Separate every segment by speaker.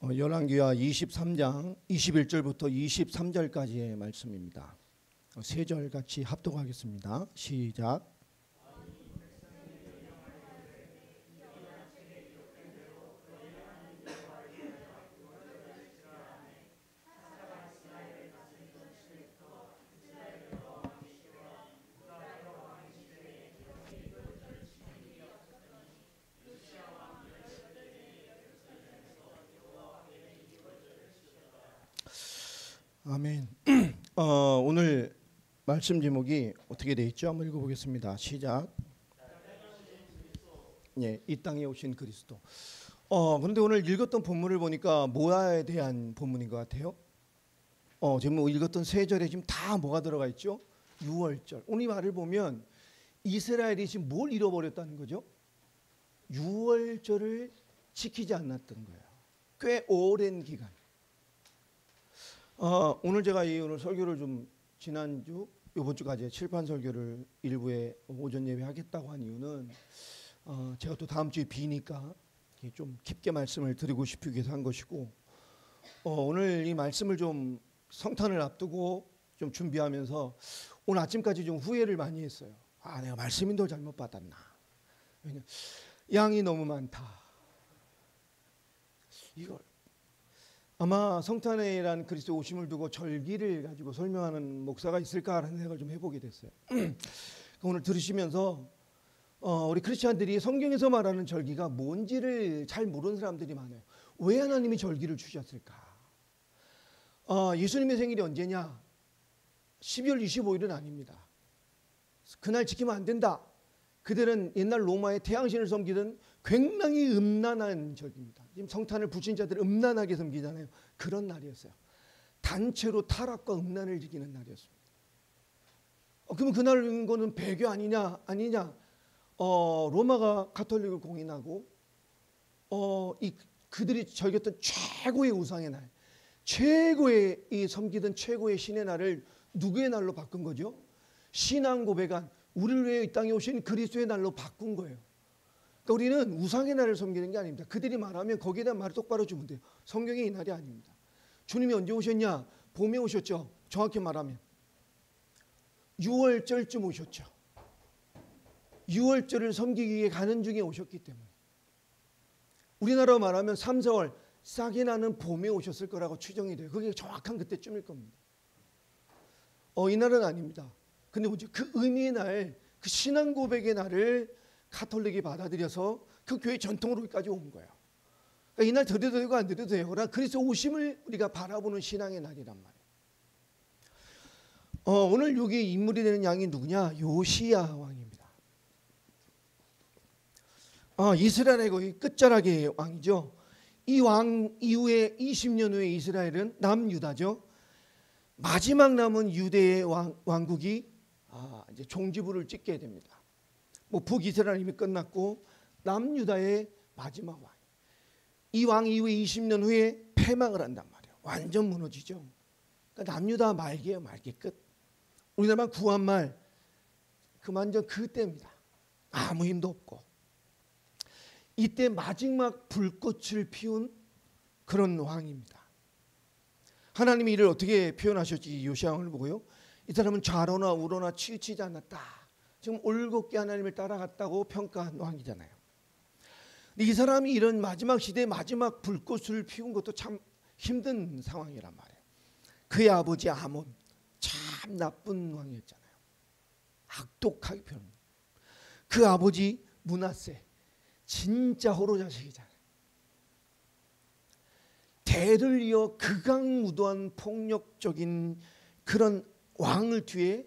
Speaker 1: 열왕기하 23장 21절부터 23절까지의 말씀입니다. 세 절 같이 합독하겠습니다. 시작. 아멘. 오늘 말씀 제목이 어떻게 되어 있죠? 한번 읽어보겠습니다. 시작. 예, 이 땅에 오신 그리스도. 그런데 오늘 읽었던 본문을 보니까 뭐에 대한 본문인 것 같아요? 지금 읽었던 세 절에 지금 다 뭐가 들어가 있죠? 6월절. 오늘 이 말을 보면 이스라엘이 지금 뭘 잃어버렸다는 거죠? 6월절을 지키지 않았던 거예요. 꽤 오랜 기간. 오늘 제가 오늘 설교를 좀 지난주 이번 주까지 칠판 설교를 일부에 오전 예배 하겠다고 한 이유는 제가 또 다음 주에 비니까 좀 깊게 말씀을 드리고 싶기 위해서 한 것이고, 오늘 이 말씀을 좀 성탄을 앞두고 좀 준비하면서 오늘 아침까지 좀 후회를 많이 했어요. 내가 말씀 인도 잘못 받았나? 왜냐 양이 너무 많다. 이걸 아마 성탄에란 그리스도 오심을 두고 절기를 가지고 설명하는 목사가 있을까라는 생각을 좀 해보게 됐어요. 오늘 들으시면서 우리 크리스찬들이 성경에서 말하는 절기가 뭔지를 잘 모르는 사람들이 많아요. 왜 하나님이 절기를 주셨을까? 예수님의 생일이 언제냐? 12월 25일은 아닙니다. 그날 지키면 안 된다. 그들은 옛날 로마의 태양신을 섬기던 굉장히 음란한 절기입니다. 지금 성탄을 불신자들이 음란하게 섬기잖아요. 그런 날이었어요. 단체로 타락과 음란을 지키는 날이었습니다. 그러면 그날인 거는 배교 아니냐? 로마가 가톨릭을 공인하고 그들이 즐겼던 최고의 우상의 날, 최고의 섬기던 최고의 신의 날을 누구의 날로 바꾼 거죠? 신앙 고백한 우리를 위해 이 땅에 오신 그리스도의 날로 바꾼 거예요. 그러니까 우리는 우상의 날을 섬기는 게 아닙니다. 그들이 말하면 거기에 대한 말을 똑바로 주면 돼요. 성경이 이 날이 아닙니다. 주님이 언제 오셨냐? 봄에 오셨죠. 정확히 말하면 6월절쯤 오셨죠. 6월절을 섬기기 위해 가는 중에 오셨기 때문에, 우리나라로 말하면 3, 4월 싹이 나는 봄에 오셨을 거라고 추정이 돼요. 그게 정확한 그때쯤일 겁니다. 이 날은 아닙니다. 근데 그 의미의 날, 그 신앙 고백의 날을 가톨릭이 받아들여서 그 교회 전통으로까지 온 거예요. 그러니까 이 날 드려도 되고 안 드려도 돼요. 그러나 그리스도 오심을 우리가 바라보는 신앙의 날이란 말이에요. 오늘 여기 인물이 되는 양이 누구냐? 요시야 왕입니다. 이스라엘의 거의 끝자락의 왕이죠. 이 왕 이후에 20년 후에 이스라엘은 남유다죠. 마지막 남은 유대의 왕국이 이제 종지부를 찍게 됩니다. 북이스라엘 이미 끝났고 남유다의 마지막 왕. 이 왕 이후에 20년 후에 패망을 한단 말이에요. 완전 무너지죠. 그러니까 남유다 말기예요. 말기 끝. 우리나라 구한말 그만전 그때입니다. 아무 힘도 없고, 이때 마지막 불꽃을 피운 그런 왕입니다. 하나님이 이를 어떻게 표현하셨지? 요시야 왕을 보고요, 이 사람은 좌로나 우로나 치우치지 않았다. 지금 올곧게 하나님을 따라갔다고 평가한 왕이잖아요. 근데 이 사람이 이런 마지막 시대에 마지막 불꽃을 피운 것도 참 힘든 상황이란 말이에요. 그의 아버지 아몬, 참 나쁜 왕이었잖아요. 악독하게 표현. 그 아버지 므낫세, 진짜 호로 자식이잖아요. 대를 이어 극악무도한 폭력적인 그런 왕을 뒤에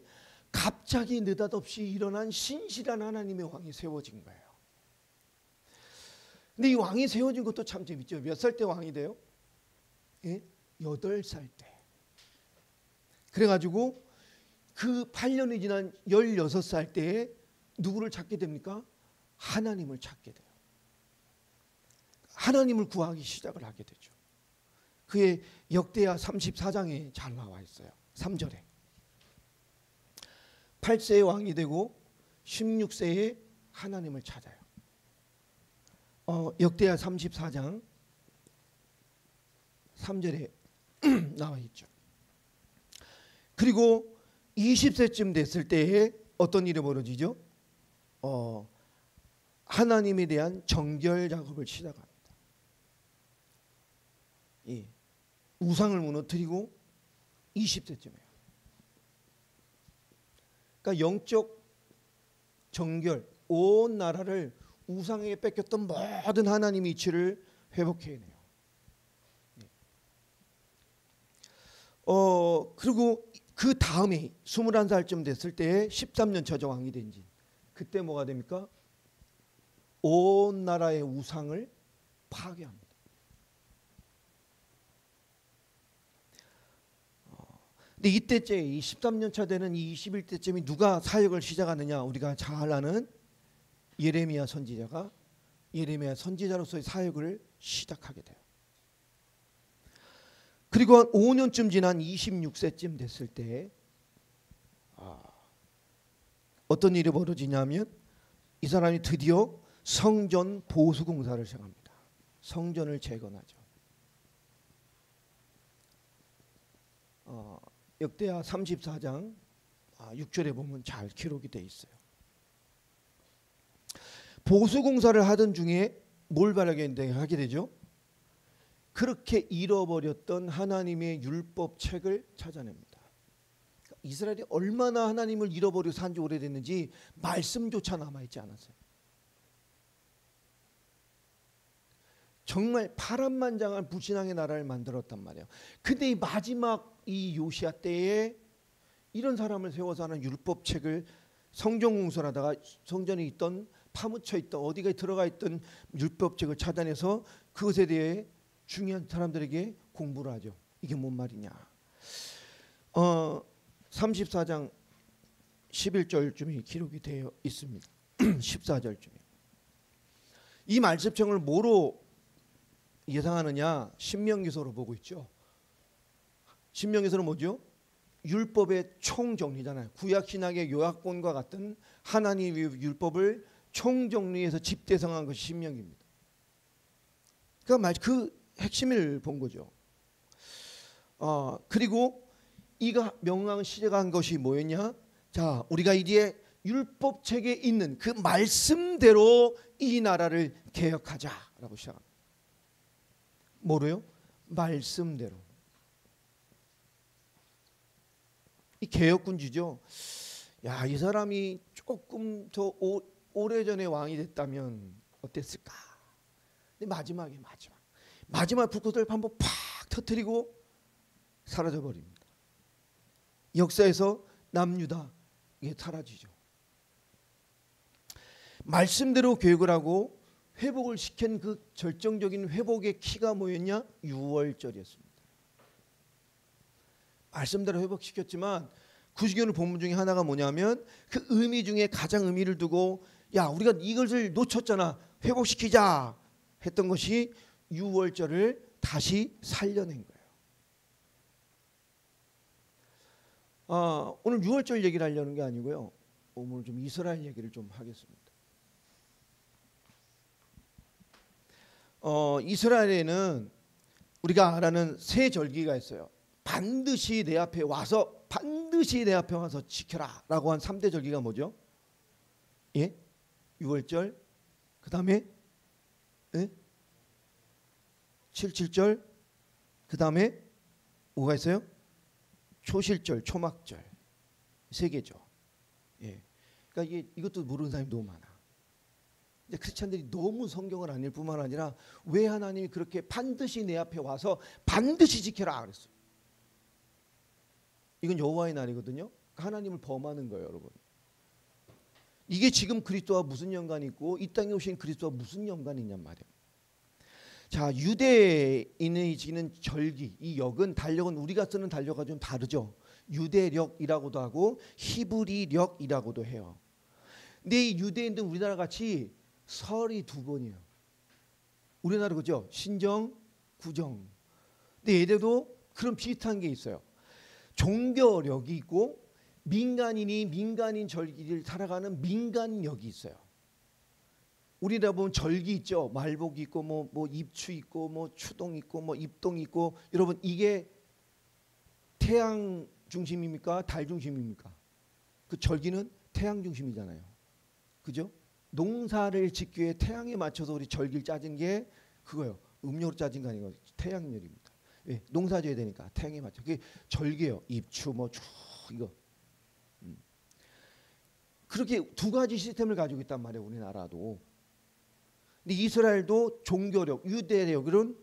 Speaker 1: 갑자기 느닷없이 일어난 신실한 하나님의 왕이 세워진 거예요. 근데 이 왕이 세워진 것도 참 재밌죠. 몇 살 때 왕이 돼요? 8살 때. 그래가지고 그 8년이 지난 16살 때에 누구를 찾게 됩니까? 하나님을 찾게 돼요. 하나님을 구하기 시작을 하게 되죠. 그의 역대하 34장에 잘 나와 있어요. 3절에 8세의 왕이 되고 16세에 하나님을 찾아요. 역대하 34장 3절에 나와 있죠. 그리고 20세쯤 됐을 때에 어떤 일이 벌어지죠? 하나님에 대한 정결 작업을 시작합니다. 예. 우상을 무너뜨리고 20세쯤이에요. 그러니까 영적 정결, 온 나라를 우상에게 뺏겼던 모든 하나님의 이치를 회복해내요. 그리고 그 다음에 21살쯤 됐을 때 13년 차죠. 왕이 된 지. 그때 뭐가 됩니까? 온 나라의 우상을 파괴합니다. 근데 이때째 이 13년 차 되는 이 21대쯤이 누가 사역을 시작하느냐? 우리가 잘 아는 예레미야 선지자가 예레미야 선지자로서의 사역을 시작하게 돼요. 그리고 한 5년쯤 지난 26세쯤 됐을 때 어떤 일이 벌어지냐면 이 사람이 드디어 성전 보수 공사를 시작합니다. 성전을 재건하죠. 역대하 34장 6절에 보면 잘 기록이 돼 있어요. 보수 공사를 하던 중에 뭘 하게 되죠? 그렇게 잃어버렸던 하나님의 율법 책을 찾아냅니다. 이스라엘이 얼마나 하나님을 잃어버리고 산 지 오래됐는지 말씀조차 남아있지 않았어요. 정말 파란만장한 불신앙의 나라를 만들었단 말이에요. 근데 이 마지막 이 요시야 때에 이런 사람을 세워서 하는 율법책을 성전 공사를 하다가 성전에 있던 파묻혀 있던 어디가 들어가 있던 율법책을 찾아내서 그것에 대해 중요한 사람들에게 공부를 하죠. 이게 뭔 말이냐. 34장 11절쯤이 기록이 되어 있습니다. 14절쯤에. 이 말씀책을 뭐로 예상하느냐? 신명기서로 보고 있죠. 신명기서는 뭐죠? 율법의 총정리잖아요. 구약신약의 요약본과 같은 하나님의 율법을 총정리해서 집대성한 것이 신명기입니다. 그러니까 그 핵심을 본 거죠. 그리고 이가 명왕 시작한 것이 뭐였냐? 자, 우리가 이제 율법책에 있는 그 말씀대로 이 나라를 개혁하자라고 시작합니다. 뭐로요? 말씀대로. 이 개혁군주죠. 야, 이 사람이 조금 더 오래전에 왕이 됐다면 어땠을까? 근데 마지막 불꽃을 한번 팍 터뜨리고 사라져 버립니다. 역사에서 남유다 이게 사라지죠. 말씀대로 교육을 하고 회복을 시킨 그 절정적인 회복의 키가 뭐였냐? 6월절이었습니다. 말씀대로 회복시켰지만 구시경의 본문 중에 하나가 뭐냐면 그 의미 중에 가장 의미를 두고 야, 우리가 이것을 놓쳤잖아, 회복시키자 했던 것이 6월절을 다시 살려낸 거예요. 오늘 6월절 얘기를 하려는 게 아니고요. 오늘 좀 이스라엘 얘기를 좀 하겠습니다. 이스라엘에는 우리가 아는 세 절기가 있어요. 반드시 내 앞에 와서 지켜라 라고 한 3대 절기가 뭐죠? 예? 6월절, 그 다음에 7.7절, 그 다음에 뭐가 있어요? 초실절, 초막절. 세 개죠. 예. 그러니까 이것도 모르는 사람이 너무 많아. 크리스찬들이 너무 성경을 안 읽을 뿐만 아니라 왜 하나님이 그렇게 반드시 내 앞에 와서 반드시 지켜라 그랬어요. 이건 여호와의 날이거든요. 하나님을 범하는 거예요, 여러분. 이게 지금 그리스도와 무슨 연관이 있고 이 땅에 오신 그리스도와 무슨 연관이 있냔 말이에요. 자, 유대인의 지는 절기, 이 역은 달력은 우리가 쓰는 달력과 좀 다르죠. 유대력이라고도 하고 히브리력이라고도 해요. 근데 이 유대인들은 우리나라 같이 설이 두 번이에요. 우리나라 그죠? 신정, 구정. 근데 얘네도 그런 비슷한 게 있어요. 종교력이 있고 민간인이 민간인 절기를 살아가는 민간력이 있어요. 우리나라 보면 절기 있죠. 말복 있고 뭐 입추 있고 뭐 추동 있고 뭐 입동 있고. 여러분 이게 태양 중심입니까? 달 중심입니까? 그 절기는 태양 중심이잖아요. 그죠? 농사를 짓기 위해 태양에 맞춰서 우리 절기를 짜진 게 그거예요. 음력으로 짜진 거 아니고 태양열입니다. 왜? 농사 져야 되니까 태양에 맞춰. 그게 절기예요. 입추 뭐 추 이거. 그렇게 두 가지 시스템을 가지고 있단 말이에요. 우리나라도. 근데 이스라엘도 종교력, 유대력은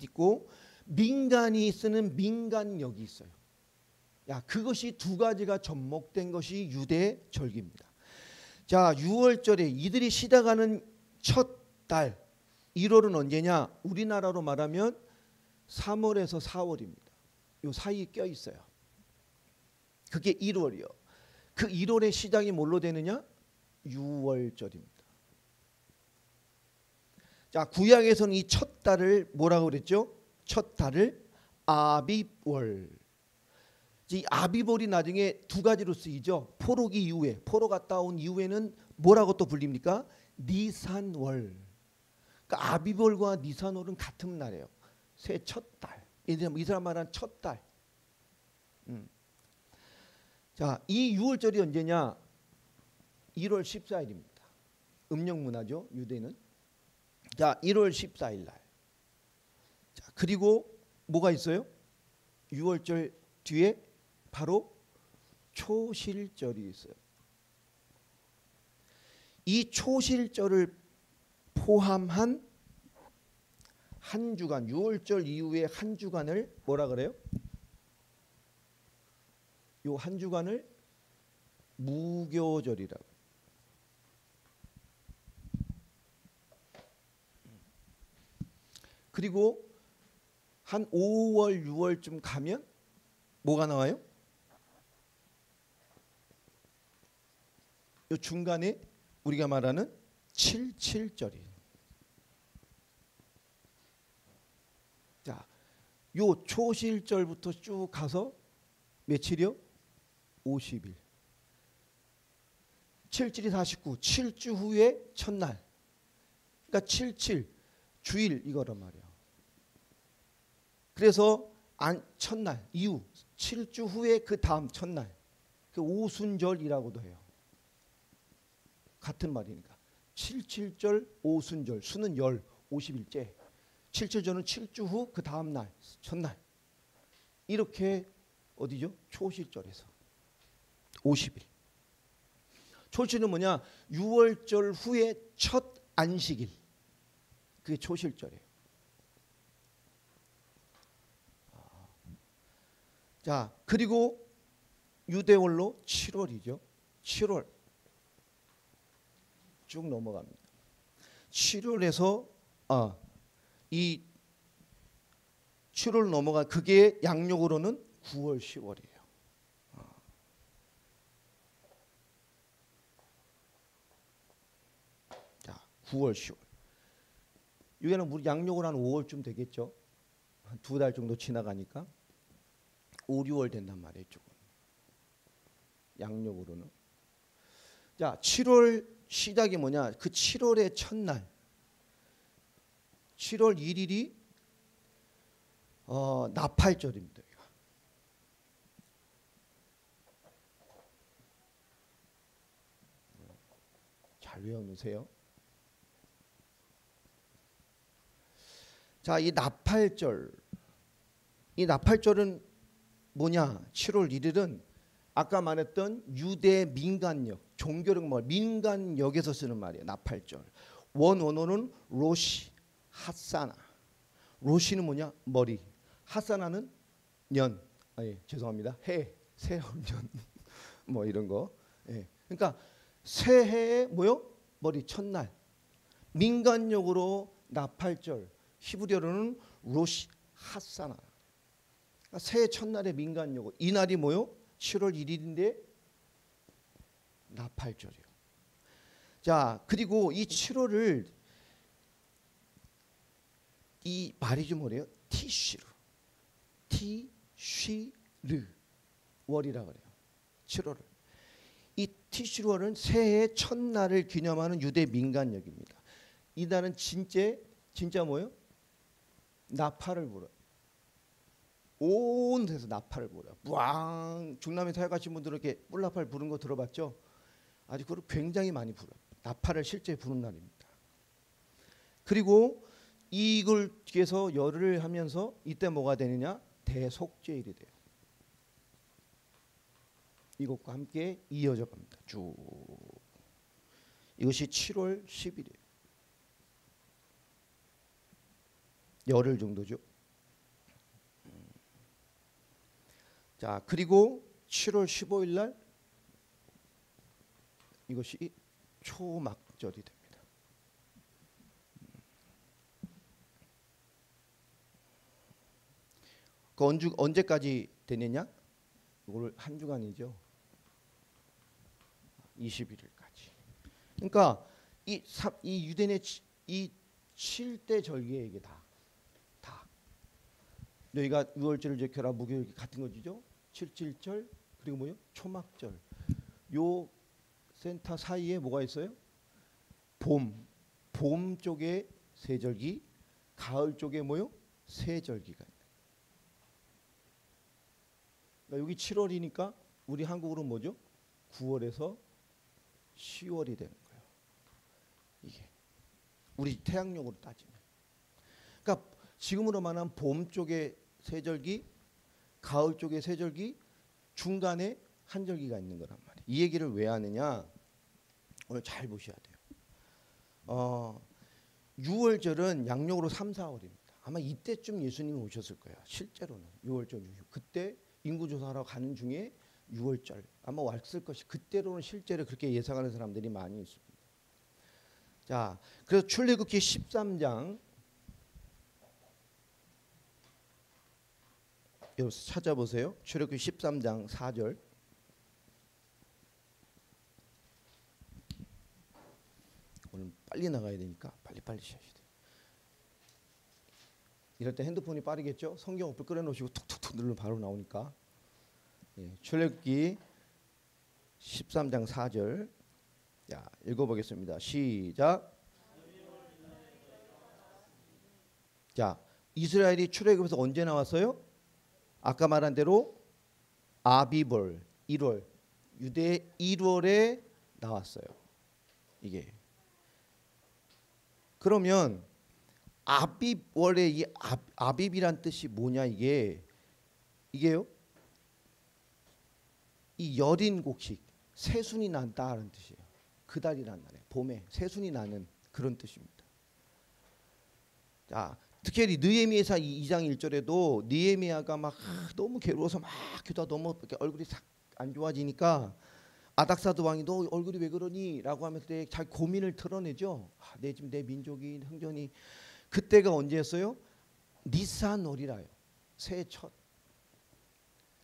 Speaker 1: 있고 민간이 쓰는 민간력이 있어요. 야, 그것이 두 가지가 접목된 것이 유대 절기입니다. 자, 6월절에 이들이 시작하는 첫 달 1월은 언제냐? 우리나라로 말하면 3월에서 4월입니다. 요 사이에 껴 있어요. 그게 1월이요. 그 1월의 시작이 뭘로 되느냐? 6월절입니다. 자, 구약에서는 이 첫 달을 뭐라고 그랬죠? 첫 달을 아비월. 이 아비월이 나중에 두 가지로 쓰이죠. 포로기 이후에, 포로 갔다 온 이후에는 뭐라고 또 불립니까? 니산월. 그러니까 아비월과 니산월은 같은 날이에요. 새 첫 달. 이 사람 말하는 첫 달. 자, 이 6월절이 언제냐? 1월 14일입니다. 음력 문화죠, 유대는. 자, 1월 14일 날. 자, 그리고 뭐가 있어요? 6월절 뒤에 바로 초실절이 있어요. 이 초실절을 포함한 한 주간, 6월절 이후에 한 주간을 뭐라 그래요? 요 한 주간을 무교절이라고. 그리고 한 5월, 6월쯤 가면 뭐가 나와요? 요 중간에 우리가 말하는 77절이. 자, 요 초실절부터 쭉 가서 며칠이요? 50일. 7, 7이 49. 7주 후에 첫날. 그러니까 77 주일 이거란 말이야. 그래서 첫날 이후 7주 후에 그 다음 첫날. 그 오순절이라고도 해요. 같은 말이니까. 77절 오순절. 수는 열 50일째. 77절은 7주 후 그 다음 날 첫날. 이렇게 어디죠? 초실절에서 50일. 초실은 뭐냐? 6월절 후에 첫 안식일. 그게 초실절이에요. 자, 그리고 유대월로 7월이죠. 7월 쭉 넘어갑니다. 7월에서 이 7월 넘어가 그게 양력으로는 9월, 10월이에요. 자, 9월, 10월. 이게는 우리 양력으로 한 5월쯤 되겠죠. 한 두 달 정도 지나가니까 5, 6월 된단 말이에요. 조금. 양력으로는. 자, 7월 시작이 뭐냐? 그 7월의 첫날. 7월 1일이 나팔절입니다. 잘 외워놓으세요. 자, 이 나팔절. 이 나팔절은 뭐냐? 7월 1일은 아까 말했던 유대 민간역, 종교력 민간역에서 쓰는 말이에요. 나팔절. 원어는 로시, 핫사나. 로시는 뭐냐? 머리. 핫사나는 년. 죄송합니다. 해, 새해년 뭐 이런 거. 예. 그러니까 새해에 뭐요? 머리 첫날. 민간역으로 나팔절. 히브리어로는 로시, 핫사나. 그러니까 새해 첫날의 민간역으로. 이 날이 뭐요? 7월 1일인데 나팔절이요. 자, 그리고 이 7월을 이 말이 좀 뭐래요? 티슈르. 티쉬르 월이라 그래요. 7월을. 이 티슈르월은 새해 첫날을 기념하는 유대 민간역입니다. 이날은 진짜 뭐예요? 나팔을 불어요. 온 데서 나팔을 불어요. 뿌앙. 중남에 사역하신 분들은 이렇게 뿔나팔 부는 거 들어봤죠? 아주 그걸 굉장히 많이 불어요. 나팔을 실제 부는 날입니다. 그리고 이걸 뒤에서 열을 하면서 이때 뭐가 되느냐? 대속죄일이 돼요. 이것과 함께 이어져 갑니다. 쭉. 이것이 7월 10일이에요. 열흘 정도죠. 자, 그리고 7월 15일 날 이것이 초막절이 됩니다. 그 언제까지 되느냐? 이걸 한 주간이죠. 21일까지. 그러니까 이 유대인의 이 7대 절기에 이게 다 너희가 유월절을 지켜라 무교절 같은 거죠. 7.7절 그리고 뭐요? 초막절. 요 센터 사이에 뭐가 있어요? 봄 쪽에 세절기, 가을 쪽에 뭐요? 세절기가 있는. 그러니까 여기 7월이니까 우리 한국으로 뭐죠? 9월에서 10월이 되는 거예요. 이게 우리 태양력으로 따지면. 그러니까 지금으로 말하면 봄 쪽에 세절기, 가을 쪽에 세절기, 중간에 한절기가 있는 거란 말이에요. 이 얘기를 왜 하느냐? 오늘 잘 보셔야 돼요. 6월절은 양력으로 3, 4월입니다. 아마 이때쯤 예수님이 오셨을 거예요. 실제로는 6월절 이후. 그때 인구조사하러 가는 중에 6월절 아마 왔을 것이 그때로는 실제로 그렇게 예상하는 사람들이 많이 있습니다. 자, 그래서 출애굽기 13장 여기서 찾아보세요. 출애굽기 13장 4절. 오늘 빨리 나가야 되니까 빨리빨리 쉬어야 돼요. 이럴 때 핸드폰이 빠르겠죠? 성경 어플 끌어놓으시고 툭툭툭 누르면 바로 나오니까. 예, 출애굽기 13장 4절. 자, 읽어보겠습니다. 시작. 자, 이스라엘이 출애굽에서 언제 나왔어요? 아까 말한 대로 아비벌 1월 유대 1월에 나왔어요. 이게 그러면 아비월의 이 아비비란 뜻이 뭐냐 이게요. 이 여린 곡식 새순이 난다라는 뜻이에요. 그 달이란 말이에요. 봄에 새순이 나는 그런 뜻입니다. 자. 특히 느헤미야서 2장 1절에도 느헤미야가 막 너무 괴로워서 막 기도하다 너무 얼굴이 싹 안 좋아지니까 아닥사드 왕이 너 얼굴이 왜 그러니? 라고 하면서 자기 고민을 털어내죠. 내 지금 내 민족이 형전이 그때가 언제였어요? 니산월이라요. 새해 첫.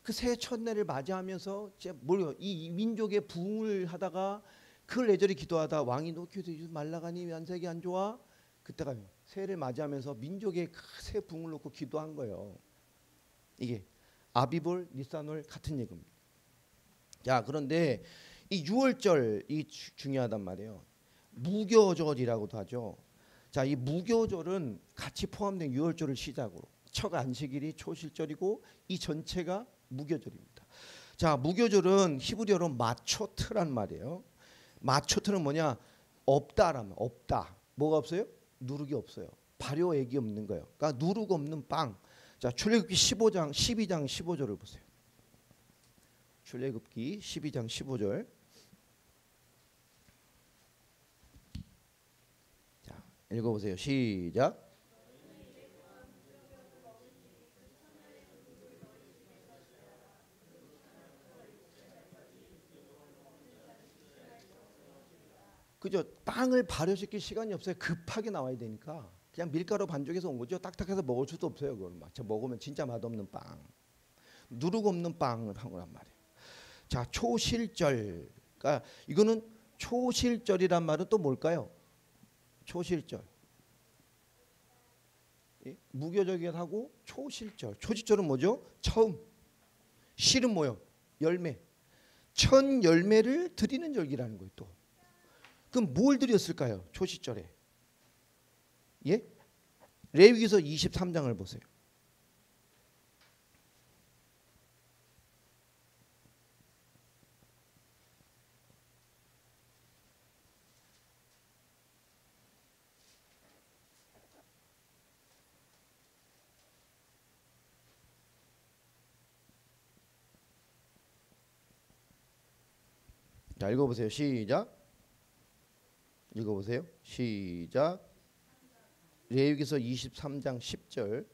Speaker 1: 그 새해 첫날을 맞이하면서 이 민족의 부흥을 하다가 그걸 애절히 기도하다 왕이 너 기도하지 말라가니 안색이 안 좋아? 그때가요. 새해를 맞이하면서 민족의 새 붕을 놓고 기도한 거예요. 이게 아비볼, 니산월 같은 얘기입니다. 자, 그런데 이 6월절이 중요하단 말이에요. 무교절이라고도 하죠. 자, 이 무교절은 같이 포함된 6월절을 시작으로 첫 안식일이 초실절이고 이 전체가 무교절입니다. 자, 무교절은 히브리어로 마초트란 말이에요. 마초트는 뭐냐? 없다라면 없다. 뭐가 없어요? 누룩이 없어요. 발효액이 없는 거예요. 그러니까 누룩 없는 빵. 자, 출애굽기 12장 15절을 보세요. 출애굽기 12장 15절. 자, 읽어보세요. 시작. 그죠? 빵을 발효시킬 시간이 없어요. 급하게 나와야 되니까 그냥 밀가루 반죽해서 온 거죠. 딱딱해서 먹을 수도 없어요. 그걸 먹으면 진짜 맛없는 빵, 누룩 없는 빵을 한 거란 말이에요. 자, 초실절. 그러니까 이거는 초실절이란 말은 또 뭘까요? 초실절. 무교절이기도 하고 초실절. 초실절은 뭐죠? 처음. 실은 뭐요? 열매. 첫 열매를 드리는 절기라는 거예요. 또. 그럼 뭘 드렸을까요? 초실절에. 예? 레위기서 23장을 보세요. 자, 읽어보세요. 시작. 읽어보세요. 시작. 레위기서 23장 10절.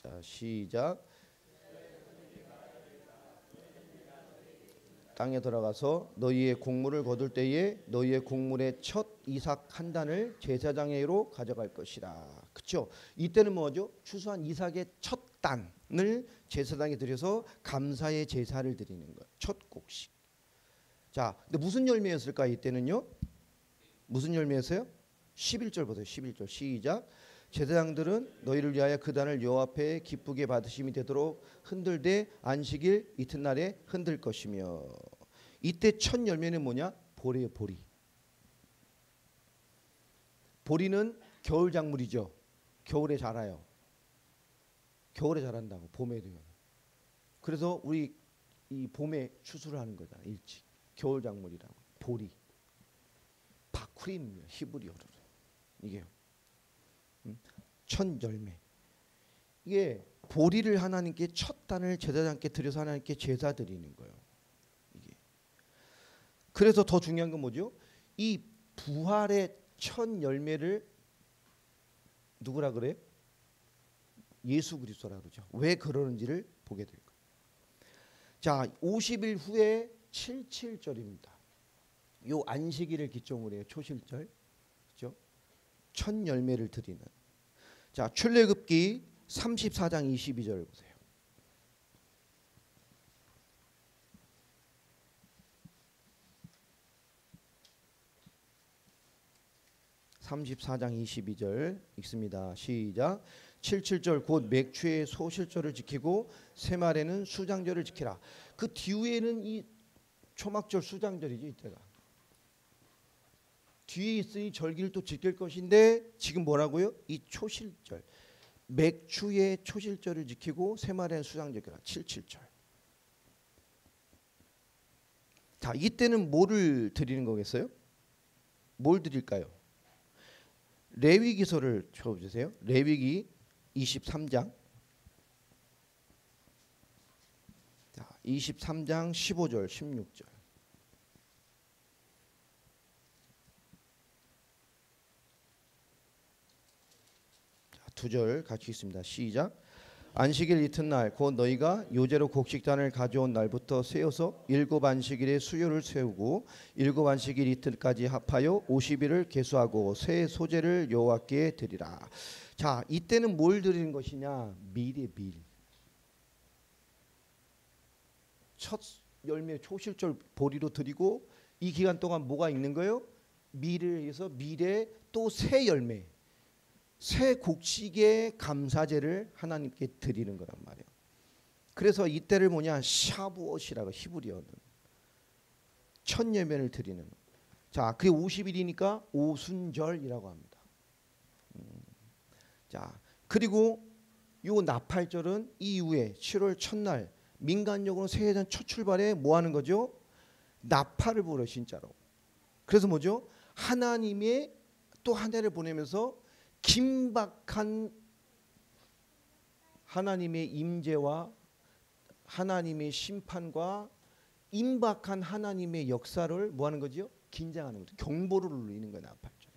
Speaker 1: 자, 시작. 땅에 들어가서 너희의 곡물을 거둘 때에 너희의 곡물의 첫 이삭 한 단을 제사장에게로 가져갈 것이라. 그렇죠? 이때는 뭐죠? 추수한 이삭의 첫 단을 제사장에 드려서 감사의 제사를 드리는 거예요. 첫 곡식. 자, 근데 무슨 열매였을까 이때는요? 무슨 열매였어요? 11절 보세요. 11절 시작. 제사장들은 너희를 위하여 그 단을 여호와 앞에 기쁘게 받으심이 되도록 흔들되 안식일 이튿날에 흔들 것이며. 이때 첫 열매는 뭐냐? 보리예요. 보리. 보리는 겨울 작물이죠. 겨울에 자라요. 겨울에 자란다고. 봄에 되면. 그래서 우리 이 봄에 추수를 하는 거잖아. 일찍. 겨울 작물이라고. 보리. 바쿠림 히브리어로. 이게요. 첫 열매. 이게 보리를 하나님께 첫 단을 제사장께 드려서 하나님께 제사 드리는 거예요. 이게. 그래서 더 중요한 건 뭐죠? 이 부활의 첫 열매를 누구라 그래요? 예수 그리스도라 그러죠. 왜 그러는지를 보게 될 거예요. 자, 50일 후에 77절입니다. 요 안식일을 기점으로 해요. 초실절. 그렇죠? 첫 열매를 드리는. 자, 출애굽기 34장 22절 보세요. 34장 22절 읽습니다. 시작. 77절 곧 맥추의 소실절을 지키고 새말에는 수장절을 지키라. 그 뒤에는 이 초막절 수장절이죠. 이때가. 뒤에 있으니 절기를 또 지킬 것인데 지금 뭐라고요? 이 초실절. 맥추의 초실절을 지키고 새말에는 수장절이라. 77절. 자, 이때는 뭐를 드리는 거겠어요? 뭘 드릴까요? 레위기서를 쳐주세요. 레위기 23장. 자, 23장 15절, 16절. 자, 두 절 같이 있습니다. 시작. 안식일 이튿날 곧 너희가 요제로 곡식단을 가져온 날부터 세어서 7 안식일의 수요를 세우고 7 안식일 이틀까지 합하여 50일을 계수하고 새 소제를 여호와께 드리라. 자, 이때는 뭘 드리는 것이냐? 밀이에요. 밀. 첫 열매 초실절 보리로 드리고 이 기간 동안 뭐가 있는 거예요? 밀을 해서 밀에 또 새 열매. 새 곡식의 감사제를 하나님께 드리는 거란 말이에요. 그래서 이때를 뭐냐? 샤부엇이라고 히브리어는 첫 예배를 드리는. 자, 그게 50일이니까 오순절이라고 합니다. 자, 그리고 요 나팔절은 이후에 7월 첫날 민간적으로 새해전 첫 출발에 뭐 하는 거죠? 나팔을 불어 진짜로. 그래서 뭐죠? 하나님의 또 한 해를 보내면서 긴박한 하나님의 임재와 하나님의 심판과 임박한 하나님의 역사를 뭐 하는 거죠? 긴장하는 거죠. 경보를 울리는 거예요. 나팔절에.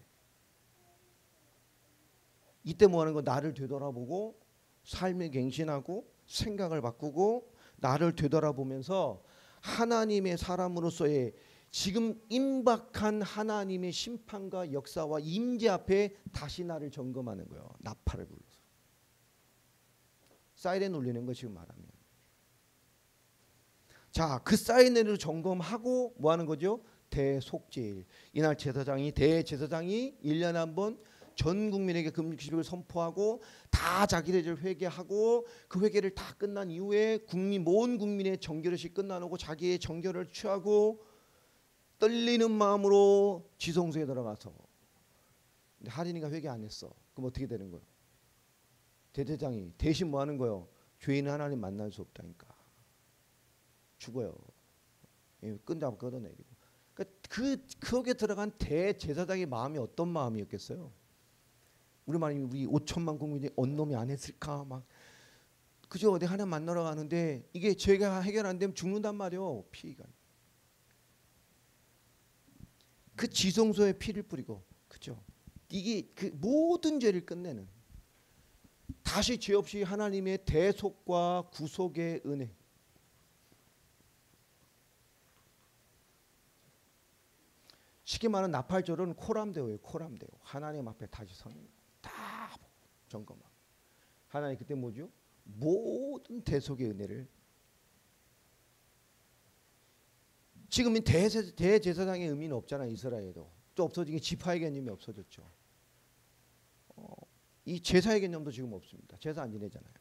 Speaker 1: 이때 뭐 하는 거? 나를 되돌아보고 삶에 갱신하고 생각을 바꾸고 나를 되돌아보면서 하나님의 사람으로서의 지금 임박한 하나님의 심판과 역사와 임재 앞에 다시 나를 점검하는 거예요. 나팔을 불러서. 사이렌 울리는 거 지금 말하면. 자, 그 사이렌으로 점검하고 뭐 하는 거죠? 대속죄일. 이날 제사장이 대제사장이 1년에 한 번 전 국민에게 금식을 선포하고 다 자기들 회개하고 그 회개를 다 끝난 이후에 국민 모든 국민의 정결의식 끝나고 자기의 정결을 취하고 떨리는 마음으로 지성소에 들어가서, 근데 할인이가 회개 안 했어. 그럼 어떻게 되는 거예요? 대제사장이 대신 뭐 하는 거예요? 죄인은 하나님 만날 수 없다니까. 죽어요. 끈잡아 걷어내리고. 그러니까 거기에 들어간 대제사장의 마음이 어떤 마음이었겠어요? 우리 말하면 우리 5천만 국민이 언놈이 안 했을까 막, 그죠? 내가 하나님 만나러 가는데 이게 죄가 해결 안 되면 죽는단 말이요. 피가. 그 지성소에 피를 뿌리고, 그죠? 이게 그 모든 죄를 끝내는, 다시 죄 없이 하나님의 대속과 구속의 은혜. 쉽게 말하는 나팔절은 코람데오예요. 코람데오. 하나님 앞에 다시 서는 거예요. 다 점검하고. 하나님 그때 뭐죠? 모든 대속의 은혜를. 지금 대제사장의 의미는 없잖아요. 이스라엘에도 또 없어진 게 지파의 개념이 없어졌죠. 이 제사의 개념도 지금 없습니다. 제사 안 지내잖아요.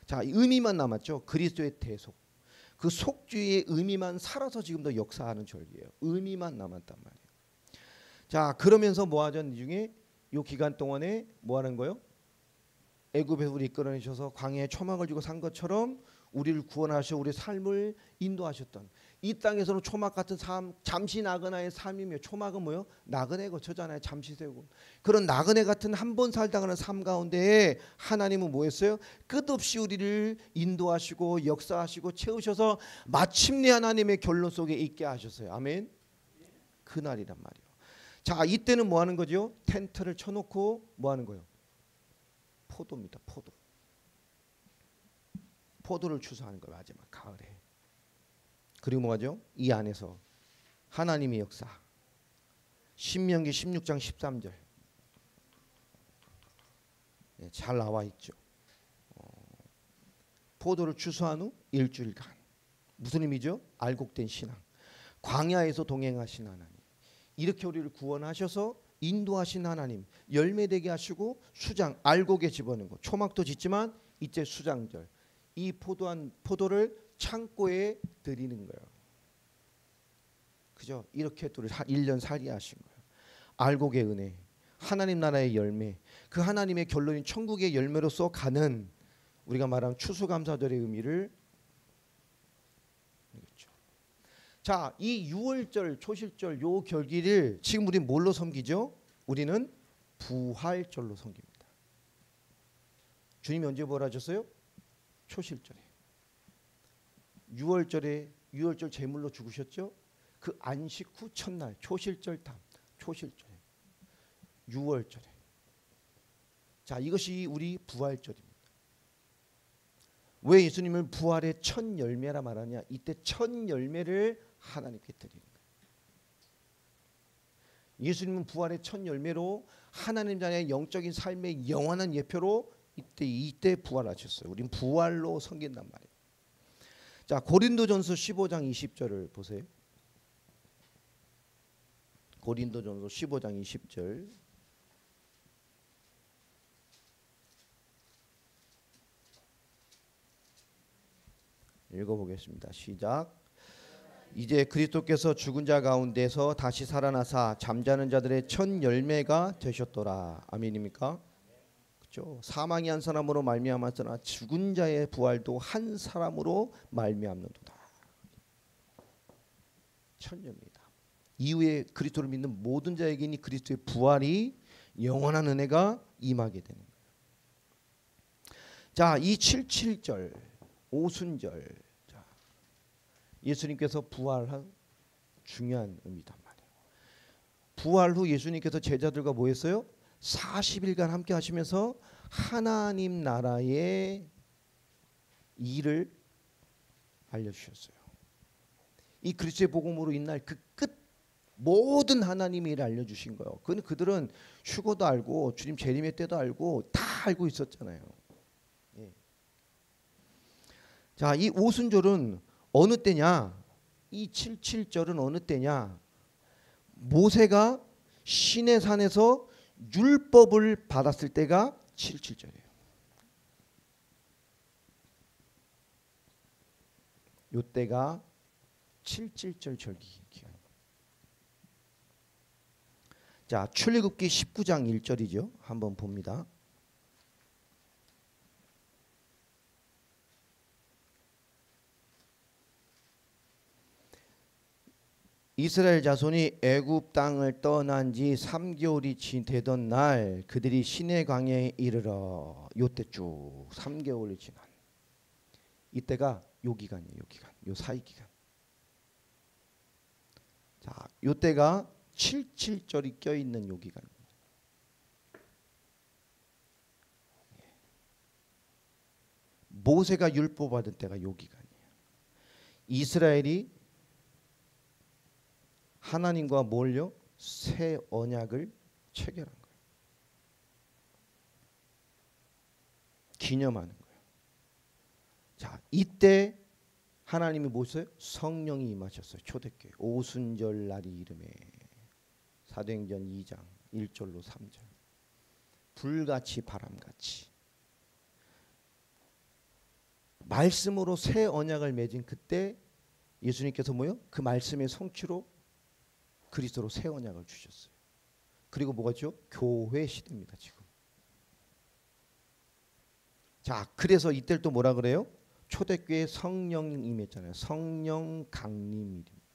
Speaker 1: 자, 의미만 남았죠. 그리스도의 대속. 그 속주의 의미만 살아서 지금도 역사하는 절기예요. 의미만 남았단 말이에요. 자, 그러면서 뭐 하죠? 이 중에 이 기간 동안에 뭐 하는 거예요? 애굽에서 우리 이끌어내셔서 광야에 초막을 주고 산 것처럼 우리를 구원하셔 우리 삶을 인도하셨던, 이 땅에서는 초막 같은 삶, 잠시 나그네의 삶이며, 초막은 뭐요? 나그네 거처잖아요. 잠시 세우고. 그런 나그네 같은 한 번 살다가는 삶 가운데 하나님은 뭐 했어요? 끝없이 우리를 인도하시고 역사하시고 채우셔서 마침내 하나님의 결론 속에 있게 하셨어요. 아멘. 그날이란 말이에요. 자, 이때는 뭐 하는 거죠? 텐트를 쳐놓고 뭐 하는 거예요? 포도입니다. 포도. 포도를 추수하는 거예요. 마지막 가을에. 그리고 뭐죠? 이 안에서 하나님의 역사. 신명기 16장 13절. 네, 잘 나와 있죠. 포도를 추수한 후 일주일간. 무슨 의미죠? 알곡된 신앙. 광야에서 동행하신 하나님. 이렇게 우리를 구원하셔서 인도하신 하나님. 열매되게 하시고 수장, 알곡에 집어넣고, 초막도 짓지만 이제 수장절. 이 포도를 창고에 드리는 거예요. 그죠? 이렇게 우리 1년 살게 하신 거예요. 알곡의 은혜, 하나님 나라의 열매, 그 하나님의 결론인 천국의 열매로서 가는, 우리가 말하는 추수감사절의 의미를 알겠죠. 자, 이 6월절, 초실절 요 결기를 지금 우리 뭘로 섬기죠? 우리는 부활절로 섬깁니다. 주님이 언제 부활하셨어요? 초실절에. 6월절 제물로 죽으셨죠? 그 안식 후 첫날 초실절 탐, 초실절에 6월절에. 자, 이것이 우리 부활절입니다. 왜 예수님을 부활의 첫 열매라 말하냐? 이때 첫 열매를 하나님께 드리는 거예요. 예수님은 부활의 첫 열매로 하나님 자녀의 영적인 삶의 영원한 예표로 이때 부활하셨어요. 우리는 부활로 섬긴단 말이에요. 자, 고린도전서 15장 20절을 보세요. 고린도전서 15장 20절. 읽어보겠습니다. 시작. 이제 그리스도께서 죽은 자 가운데서 다시 살아나사 잠자는 자들의 첫 열매가 되셨더라. 아멘입니까? 그렇죠. 사망이 한 사람으로 말미암았으나 죽은 자의 부활도 한 사람으로 말미암는도다. 첫 열매다. 이후에 그리스도를 믿는 모든 자에게는 그리스도의 부활이 영원한 은혜가 임하게 되는 거예요. 자, 이 77절 오순절, 자, 예수님께서 부활한 중요한 의미단 말이에요. 부활 후 예수님께서 제자들과 뭐 했어요? 40일간 함께 하시면서 하나님 나라의 일을 알려주셨어요. 이 그리스도의 복음으로 인할 그 끝, 모든 하나님의 일을 알려주신 거예요. 그들은 휴거도 알고 주님 재림의 때도 알고 다 알고 있었잖아요. 예. 자, 이 오순절은 어느 때냐? 이 77절은 어느 때냐? 모세가 시내산에서 율법을 받았을 때가 77절이에요. 요 때가 77절 절기 기간.
Speaker 2: 자, 출애굽기 19장 1절이죠. 한번 봅니다. 이스라엘 자손이 애굽 땅을 떠난 지 3개월이 되던 날 그들이 시내 광야에 이르러 요때 쭉 3개월이 지난 이때가 요 기간이에요. 요 기간. 요 사이 기간. 자, 요때가 77절이 껴 있는 요 기간입니다. 모세가 율법 받은 때가 요 기간이에요. 이스라엘이 하나님과 뭘요? 새 언약을 체결한 거예요. 기념하는 거예요. 자, 이때 하나님이 뭐였어요? 성령이 임하셨어요. 초대교회 오순절 날이 이름에 사도행전 2장 1절로 3절 불같이 바람같이 말씀으로 새 언약을 맺은 그때 예수님께서 뭐요? 그 말씀의 성취로 그리스도로 새 언약을 주셨어요. 그리고 뭐가죠? 교회 시대입니다. 지금. 자, 그래서 이때 또 뭐라 그래요? 초대교회 성령이 임했잖아요. 성령 강림일입니다.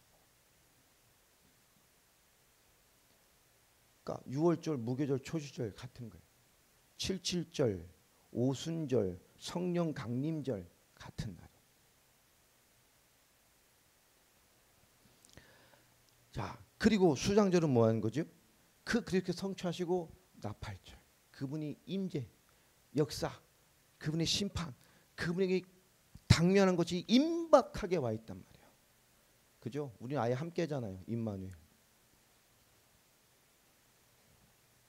Speaker 2: 그러니까 6월절, 무교절, 초주절 같은 거예요. 77절, 오순절, 성령 강림절 같은 날. 자, 그리고 수장절은 뭐 하는 거죠? 그렇게 성취하시고 나팔절. 그분이 임재, 역사, 그분의 심판, 그분에게 당면한 것이 임박하게 와 있단 말이에요. 그죠? 우리는 아예 함께잖아요. 임마누엘.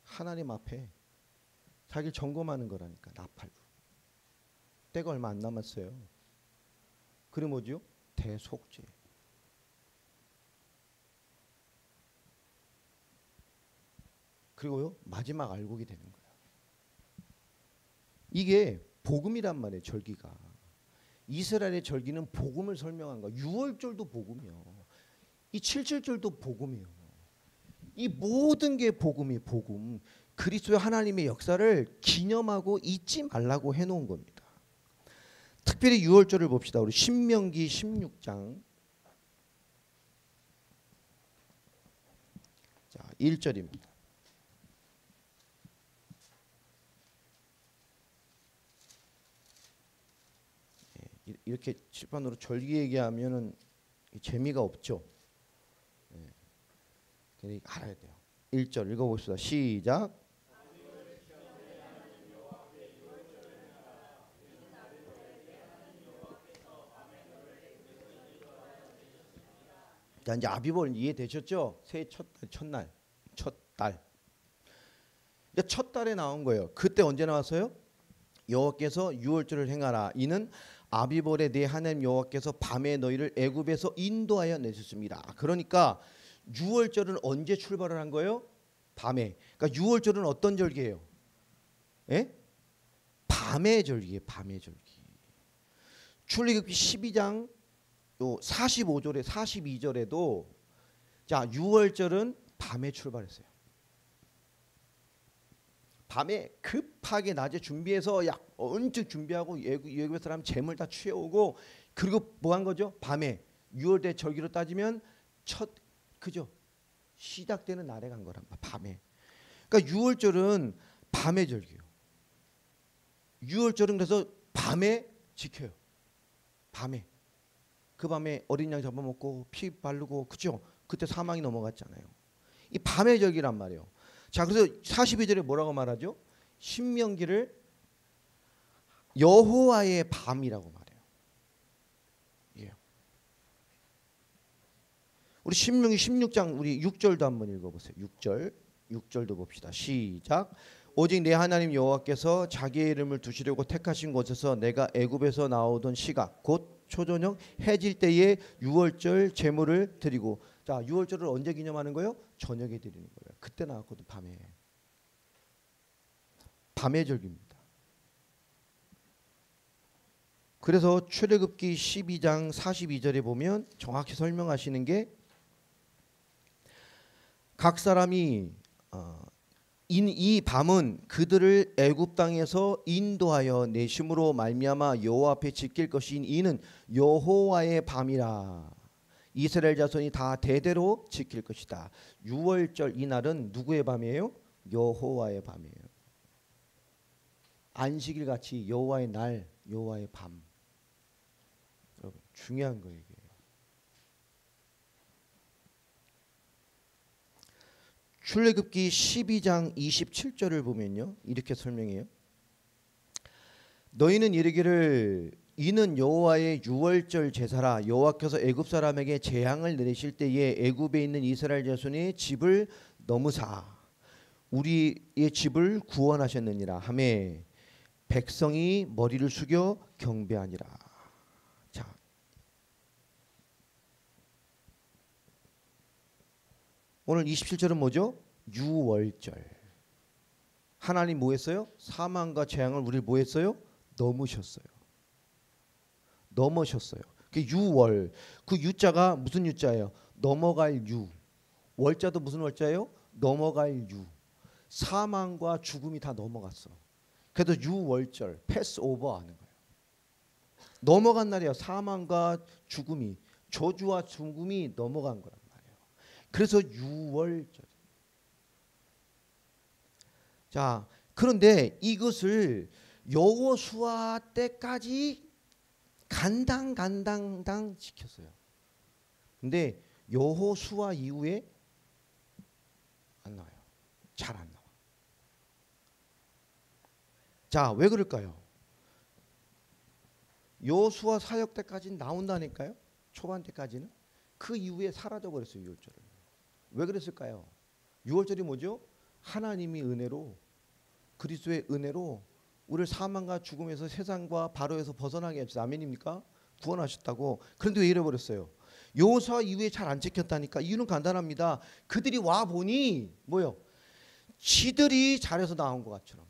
Speaker 2: 하나님 앞에 자기를 점검하는 거라니까. 나팔로. 때가 얼마 안 남았어요. 그리고 뭐죠? 대속죄. 그리고요 마지막 알곡이 되는 거예요. 이게 복음이란 말이에요. 절기가. 이스라엘의 절기는 복음을 설명한 거예요. 6월절도 복음이요. 이 77절도 복음이요. 이 모든 게 복음이 복음. 그리스도의 하나님의 역사를 기념하고 잊지 말라고 해놓은 겁니다. 특별히 6월절을 봅시다. 우리 신명기 16장 자 1절입니다. 이렇게 칠판으로 절기 얘기하면은 재미가 없죠. 네. 알아야 돼요. 1절 읽어봅시다. 시작. 자, 이제 아비벌 이해되셨죠? 새해 첫달. 그러니까 첫 달에 나온 거예요. 그때 언제 나왔어요? 여호와께서 6월절을 행하라. 이는 아비벌에 내 하나님 여호와께서 밤에 너희를 애굽에서 인도하여 내셨습니다. 그러니까 6월절은 언제 출발을 한 거예요? 밤에. 그러니까 6월절은 어떤 절기예요? 예? 밤의 절기예요. 밤의 절기. 출애굽기 12장 45절에 42절에도 자 6월절은 밤에 출발했어요. 밤에 급하게 낮에 준비해서 약 언뜻 준비하고 애굽 사람 재물 다 취해오고 그리고 뭐 한 거죠? 밤에 6월대 절기로 따지면 그죠? 시작되는 날에 간 거란 말이야. 밤에. 그러니까 6월절은 밤의 절기예요. 6월절은 그래서 밤에 지켜요. 밤에. 그 밤에 어린 양 잡아먹고 피 바르고 그죠? 그때 사망이 넘어갔잖아요. 이 밤의 절기란 말이에요. 자, 그래서 42절에 뭐라고 말하죠? 신명기를 여호와의 밤이라고 말해요. 예. 우리 신명기 16장 우리 6절도 한번 읽어보세요. 6절도 봅시다. 시작. 오직 내 하나님 여호와께서 자기의 이름을 두시려고 택하신 곳에서 내가 애굽에서 나오던 시각 곧 초저녁 해질 때에 6월절 제물을 드리고 자 6월절을 언제 기념하는 거예요? 저녁에 드리는 거예요. 그때 나왔거든. 밤의 절기입니다. 그래서 출애굽기 12장 42절에 보면 정확히 설명하시는 게 각 사람이 이 밤은 그들을 애굽 땅에서 인도하여 내심으로 말미암아 여호와 앞에 지킬 것인 이는 여호와의 밤이라. 이스라엘 자손이 다 대대로 지킬 것이다. 유월절 이날은 누구의 밤이에요? 여호와의 밤이에요. 안식일 같이 여호와의 날, 여호와의 밤. 여러분 중요한 거예요 이게. 출애굽기 12장 27절을 보면요 이렇게 설명해요. 너희는 이르기를 이는 여호와의 유월절 제사라. 여호와께서 애굽 사람에게 재앙을 내리실 때에 애굽에 있는 이스라엘 자손의 집을 넘으사 우리의 집을 구원하셨느니라 하매 백성이 머리를 숙여 경배하니라. 자, 오늘 27절은 뭐죠? 유월절. 하나님 뭐 했어요? 사망과 재앙을 우리를 뭐 했어요? 넘으셨어요. 넘으셨어요. 그 유월. 그 유자가 무슨 유자예요? 넘어갈 유. 월자도 무슨 월자예요? 넘어갈 유. 사망과 죽음이 다 넘어갔어. 그래도 유월절 패스오버 하는 거예요. 넘어간 날이에요. 사망과 죽음이, 저주와 죽음이 넘어간 거란 말이에요. 그래서 유월절. 자, 그런데 이것을 여호수아 때까지 간당간당 지켰어요. 근데 여호수아 이후에 안 나와요. 잘 안 나와. 자, 왜 그럴까요? 여호수아 사역 때까지는 나온다니까요. 초반 때까지는. 그 이후에 사라져 버렸어요. 유월절을. 왜 그랬을까요? 유월절이 뭐죠? 하나님이 은혜로, 그리스도의 은혜로 우리를 사망과 죽음에서 세상과 바로에서 벗어나게 하셨어요. 아멘입니까? 구원하셨다고. 그런데 왜 잃어버렸어요? 여호수아 이후에 잘 안 지켰다니까. 이유는 간단합니다. 그들이 와 보니 뭐요? 지들이 잘해서 나온 것 같처럼.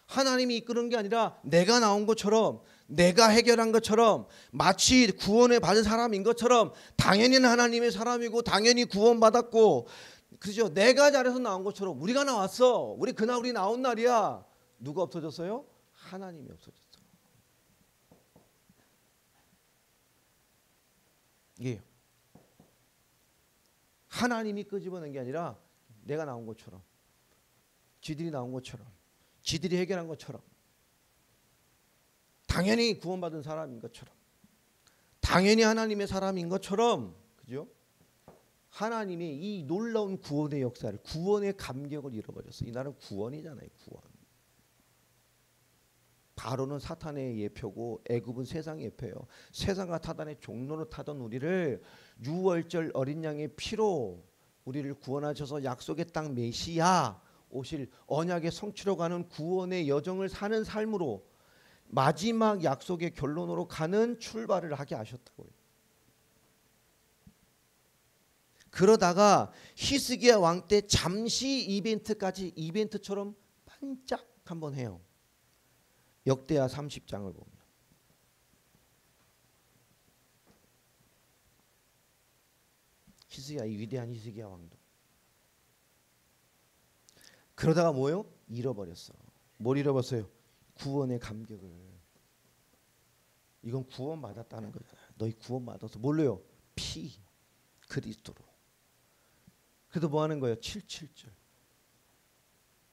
Speaker 2: 하나님이 이끄는 게 아니라 내가 나온 것처럼, 내가 해결한 것처럼, 마치 구원을 받은 사람인 것처럼 당연히 하나님의 사람이고 당연히 구원받았고, 그렇죠? 내가 잘해서 나온 것처럼 우리가 나왔어. 우리 그날 우리 나온 날이야. 누가 없어졌어요? 하나님이 없어졌어요. 이게요. 하나님이 끄집어낸 게 아니라 내가 나온 것처럼, 지들이 나온 것처럼, 지들이 해결한 것처럼, 당연히 구원받은 사람인 것처럼, 당연히 하나님의 사람인 것처럼, 그죠? 하나님이 이 놀라운 구원의 역사를, 구원의 감격을 잃어버렸어요. 이날은 구원이잖아요. 구원. 바로는 사탄의 예표고 애굽은 세상의 예표예요. 세상과 타단의 종로를 타던 우리를 유월절 어린 양의 피로 우리를 구원하셔서 약속의 땅 메시아 오실 언약의 성취로 가는 구원의 여정을 사는 삶으로 마지막 약속의 결론으로 가는 출발을 하게 하셨다고요. 그러다가 히스기야 왕 때 잠시 이벤트처럼 반짝 한번 해요. 역대하 30장을 보면 히스기야, 이 위대한 히스기야 왕도 그러다가 뭐요? 잃어버렸어. 뭘 잃어버렸어요? 구원의 감격을. 이건 구원받았다는 거잖아요. 너희 구원받아서 뭘로요? 피, 그리스도로. 그래도 뭐 하는 거예요? 77절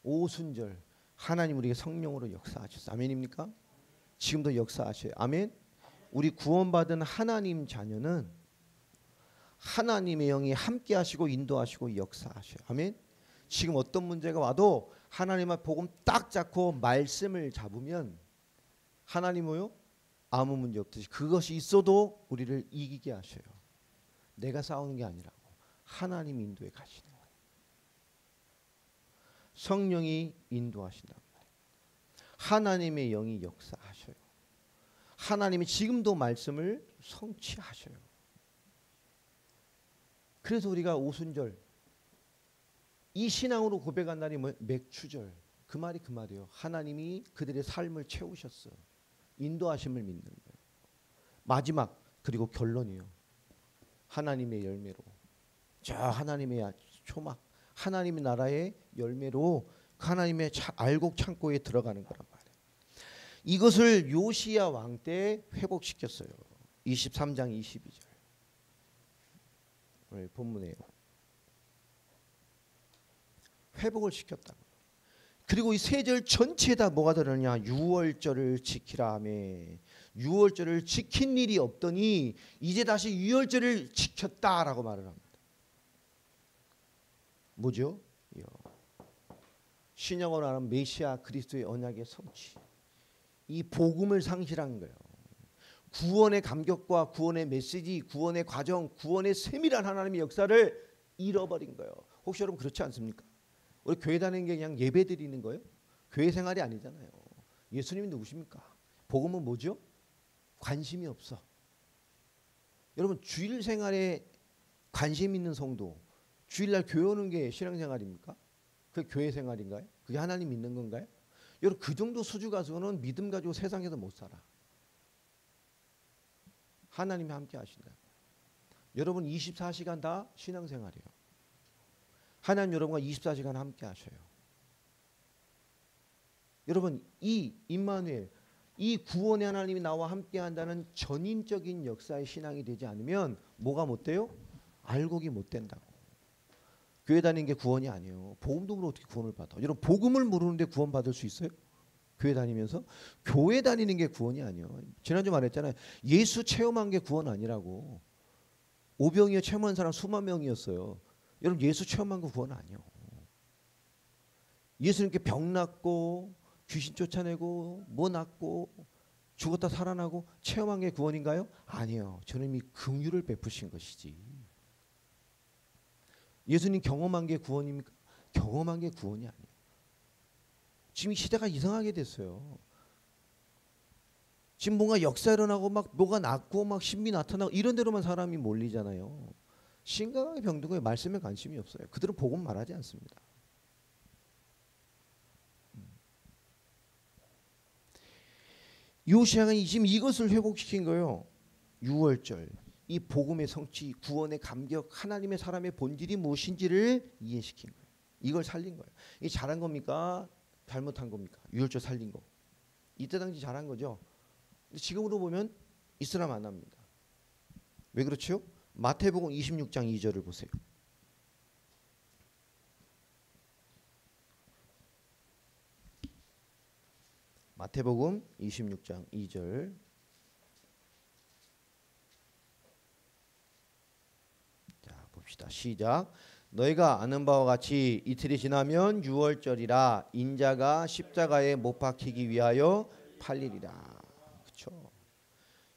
Speaker 2: 오순절 하나님 우리에게 성령으로 역사하셨어요. 아멘입니까? 지금도 역사하셔요. 아멘. 우리 구원받은 하나님 자녀는 하나님의 영이 함께 하시고 인도하시고 역사하셔요. 아멘. 지금 어떤 문제가 와도 하나님의 복음 딱 잡고 말씀을 잡으면 하나님은요 아무 문제 없듯이 그것이 있어도 우리를 이기게 하셔요. 내가 싸우는 게 아니라고 하나님 인도에 가시는 거예요. 성령이 인도하신단 말이에요. 하나님의 영이 역사하셔요. 하나님이 지금도 말씀을 성취하셔요. 그래서 우리가 오순절 이 신앙으로 고백한 날이 뭐 맥추절. 그 말이 그 말이에요. 하나님이 그들의 삶을 채우셨어. 인도하심을 믿는 거예요. 마지막 그리고 결론이에요. 하나님의 열매로 저 하나님의 초막 하나님의 나라의 열매로 하나님의 알곡 창고에 들어가는 거란 말이에요. 이것을 요시야 왕 때 회복시켰어요. 23장 22절. 오늘 본문이에요. 회복을 시켰다. 그리고 이 세 절 전체에 다 뭐가 들었냐? 유월절을 지키라 하며 유월절을 지킨 일이 없더니 이제 다시 유월절을 지켰다라고 말을 합니다. 뭐죠? 신약으로 말하는 메시아 그리스도의 언약의 성취. 이 복음을 상실한 거예요. 구원의 감격과 구원의 메시지, 구원의 과정, 구원의 세밀한 하나님의 역사를 잃어버린 거예요. 혹시 여러분 그렇지 않습니까? 우리 교회 다니는 게 그냥 예배 드리는 거예요? 교회 생활이 아니잖아요. 예수님이 누구십니까? 복음은 뭐죠? 관심이 없어. 여러분 주일 생활에 관심 있는 성도, 주일날 교회 오는 게 신앙생활입니까? 그게 교회 생활인가요? 그게 하나님 믿는 건가요? 여러분 그 정도 수준 가지고는 믿음 가지고 세상에서 못 살아. 하나님이 함께 하신다. 여러분 24시간 다 신앙생활이에요. 하나님 여러분과 24시간 함께 하셔요. 여러분 이 임마누엘, 이 구원의 하나님이 나와 함께 한다는 전인적인 역사의 신앙이 되지 않으면 뭐가 못 돼요? 알곡이 못 된다고. 교회 다니는 게 구원이 아니에요. 복음도 모르고 어떻게 구원을 받아? 여러분 복음을 모르는데 구원 받을 수 있어요? 교회 다니면서? 교회 다니는 게 구원이 아니에요. 지난주 말했잖아요. 예수 체험한 게 구원 아니라고. 오병이어 체험한 사람 수만 명이었어요. 여러분 예수 체험한 거 구원 아니에요. 예수님께 병 낫고 귀신 쫓아내고 뭐 낫고 죽었다 살아나고 체험한 게 구원인가요? 아니에요. 주님이 긍휼을 베푸신 것이지. 예수님 경험한 게 구원입니까? 경험한 게 구원이 아니에요. 지금 시대가 이상하게 됐어요. 지금 뭔가 역사 일어나고 막 뭐가 낫고 막 신비 나타나고 이런 데로만 사람이 몰리잖아요. 심각하게 병든 거에 말씀에 관심이 없어요. 그들은 복음 말하지 않습니다. 요시야가 지금 이것을 회복시킨 거예요. 유월절, 이 복음의 성취, 구원의 감격, 하나님의 사람의 본질이 무엇인지를 이해시킨 거예요. 이걸 살린 거예요. 이 잘한 겁니까? 잘못한 겁니까? 유월절 살린 거. 이때 당시 잘한 거죠. 근데 지금으로 보면 이슬람 안 합니다. 왜 그렇죠? 마태복음 26장 2절을 보세요. 마태복음 26장 2절. 자, 봅시다. 시작. 너희가 아는 바와 같이 이틀이 지나면 유월절이라 인자가 십자가에 못 박히기 위하여 팔리리라. 그렇죠?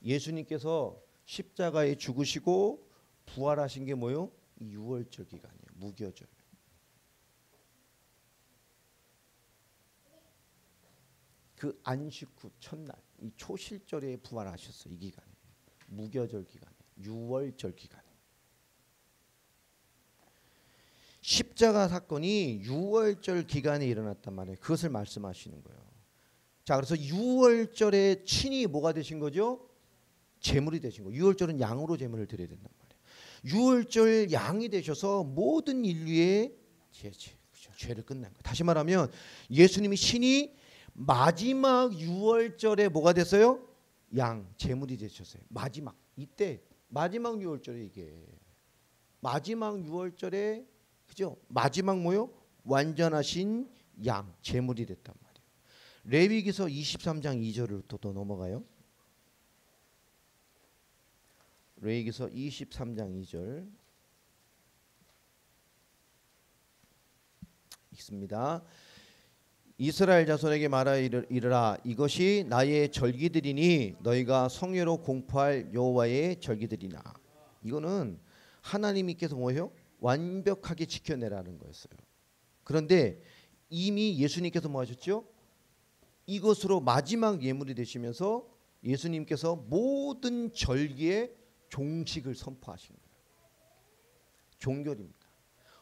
Speaker 2: 예수님께서 십자가에 죽으시고 부활하신 게 뭐요? 이 유월절 기간이에요. 무교절. 그 안식 후 첫날 이 초실절에 부활하셨어요. 이 기간에 무교절 기간에 유월절 기간에 십자가 사건이 유월절 기간에 일어났단 말이에요. 그것을 말씀하시는 거예요. 자, 그래서 유월절에 친히 뭐가 되신 거죠? 제물이 되신 거예요. 유월절은 양으로 제물을 드려야 된단 말이에요. 유월절 양이 되셔서 모든 인류의 죄를 끝난 거예요. 다시 말하면 예수님이 신이 마지막 유월절에 뭐가 됐어요? 양, 제물이 되셨어요. 마지막 이때 마지막 유월절에 이게 마지막 유월절에 그죠? 마지막 뭐요? 완전하신 양, 제물이 됐단 말이에요. 레위기서 23장 2절을 또 넘어가요. 레위기서 23장 2절 읽습니다. 이스라엘 자손에게 말하 이르라 이것이 나의 절기들이니 너희가 성회로 공포할 여호와의 절기들이나. 이거는 하나님께서 뭐예요? 완벽하게 지켜내라는 거였어요. 그런데 이미 예수님께서 뭐 하셨죠? 이것으로 마지막 예물이 되시면서 예수님께서 모든 절기의 종식을 선포하신 거예요. 종결입니다.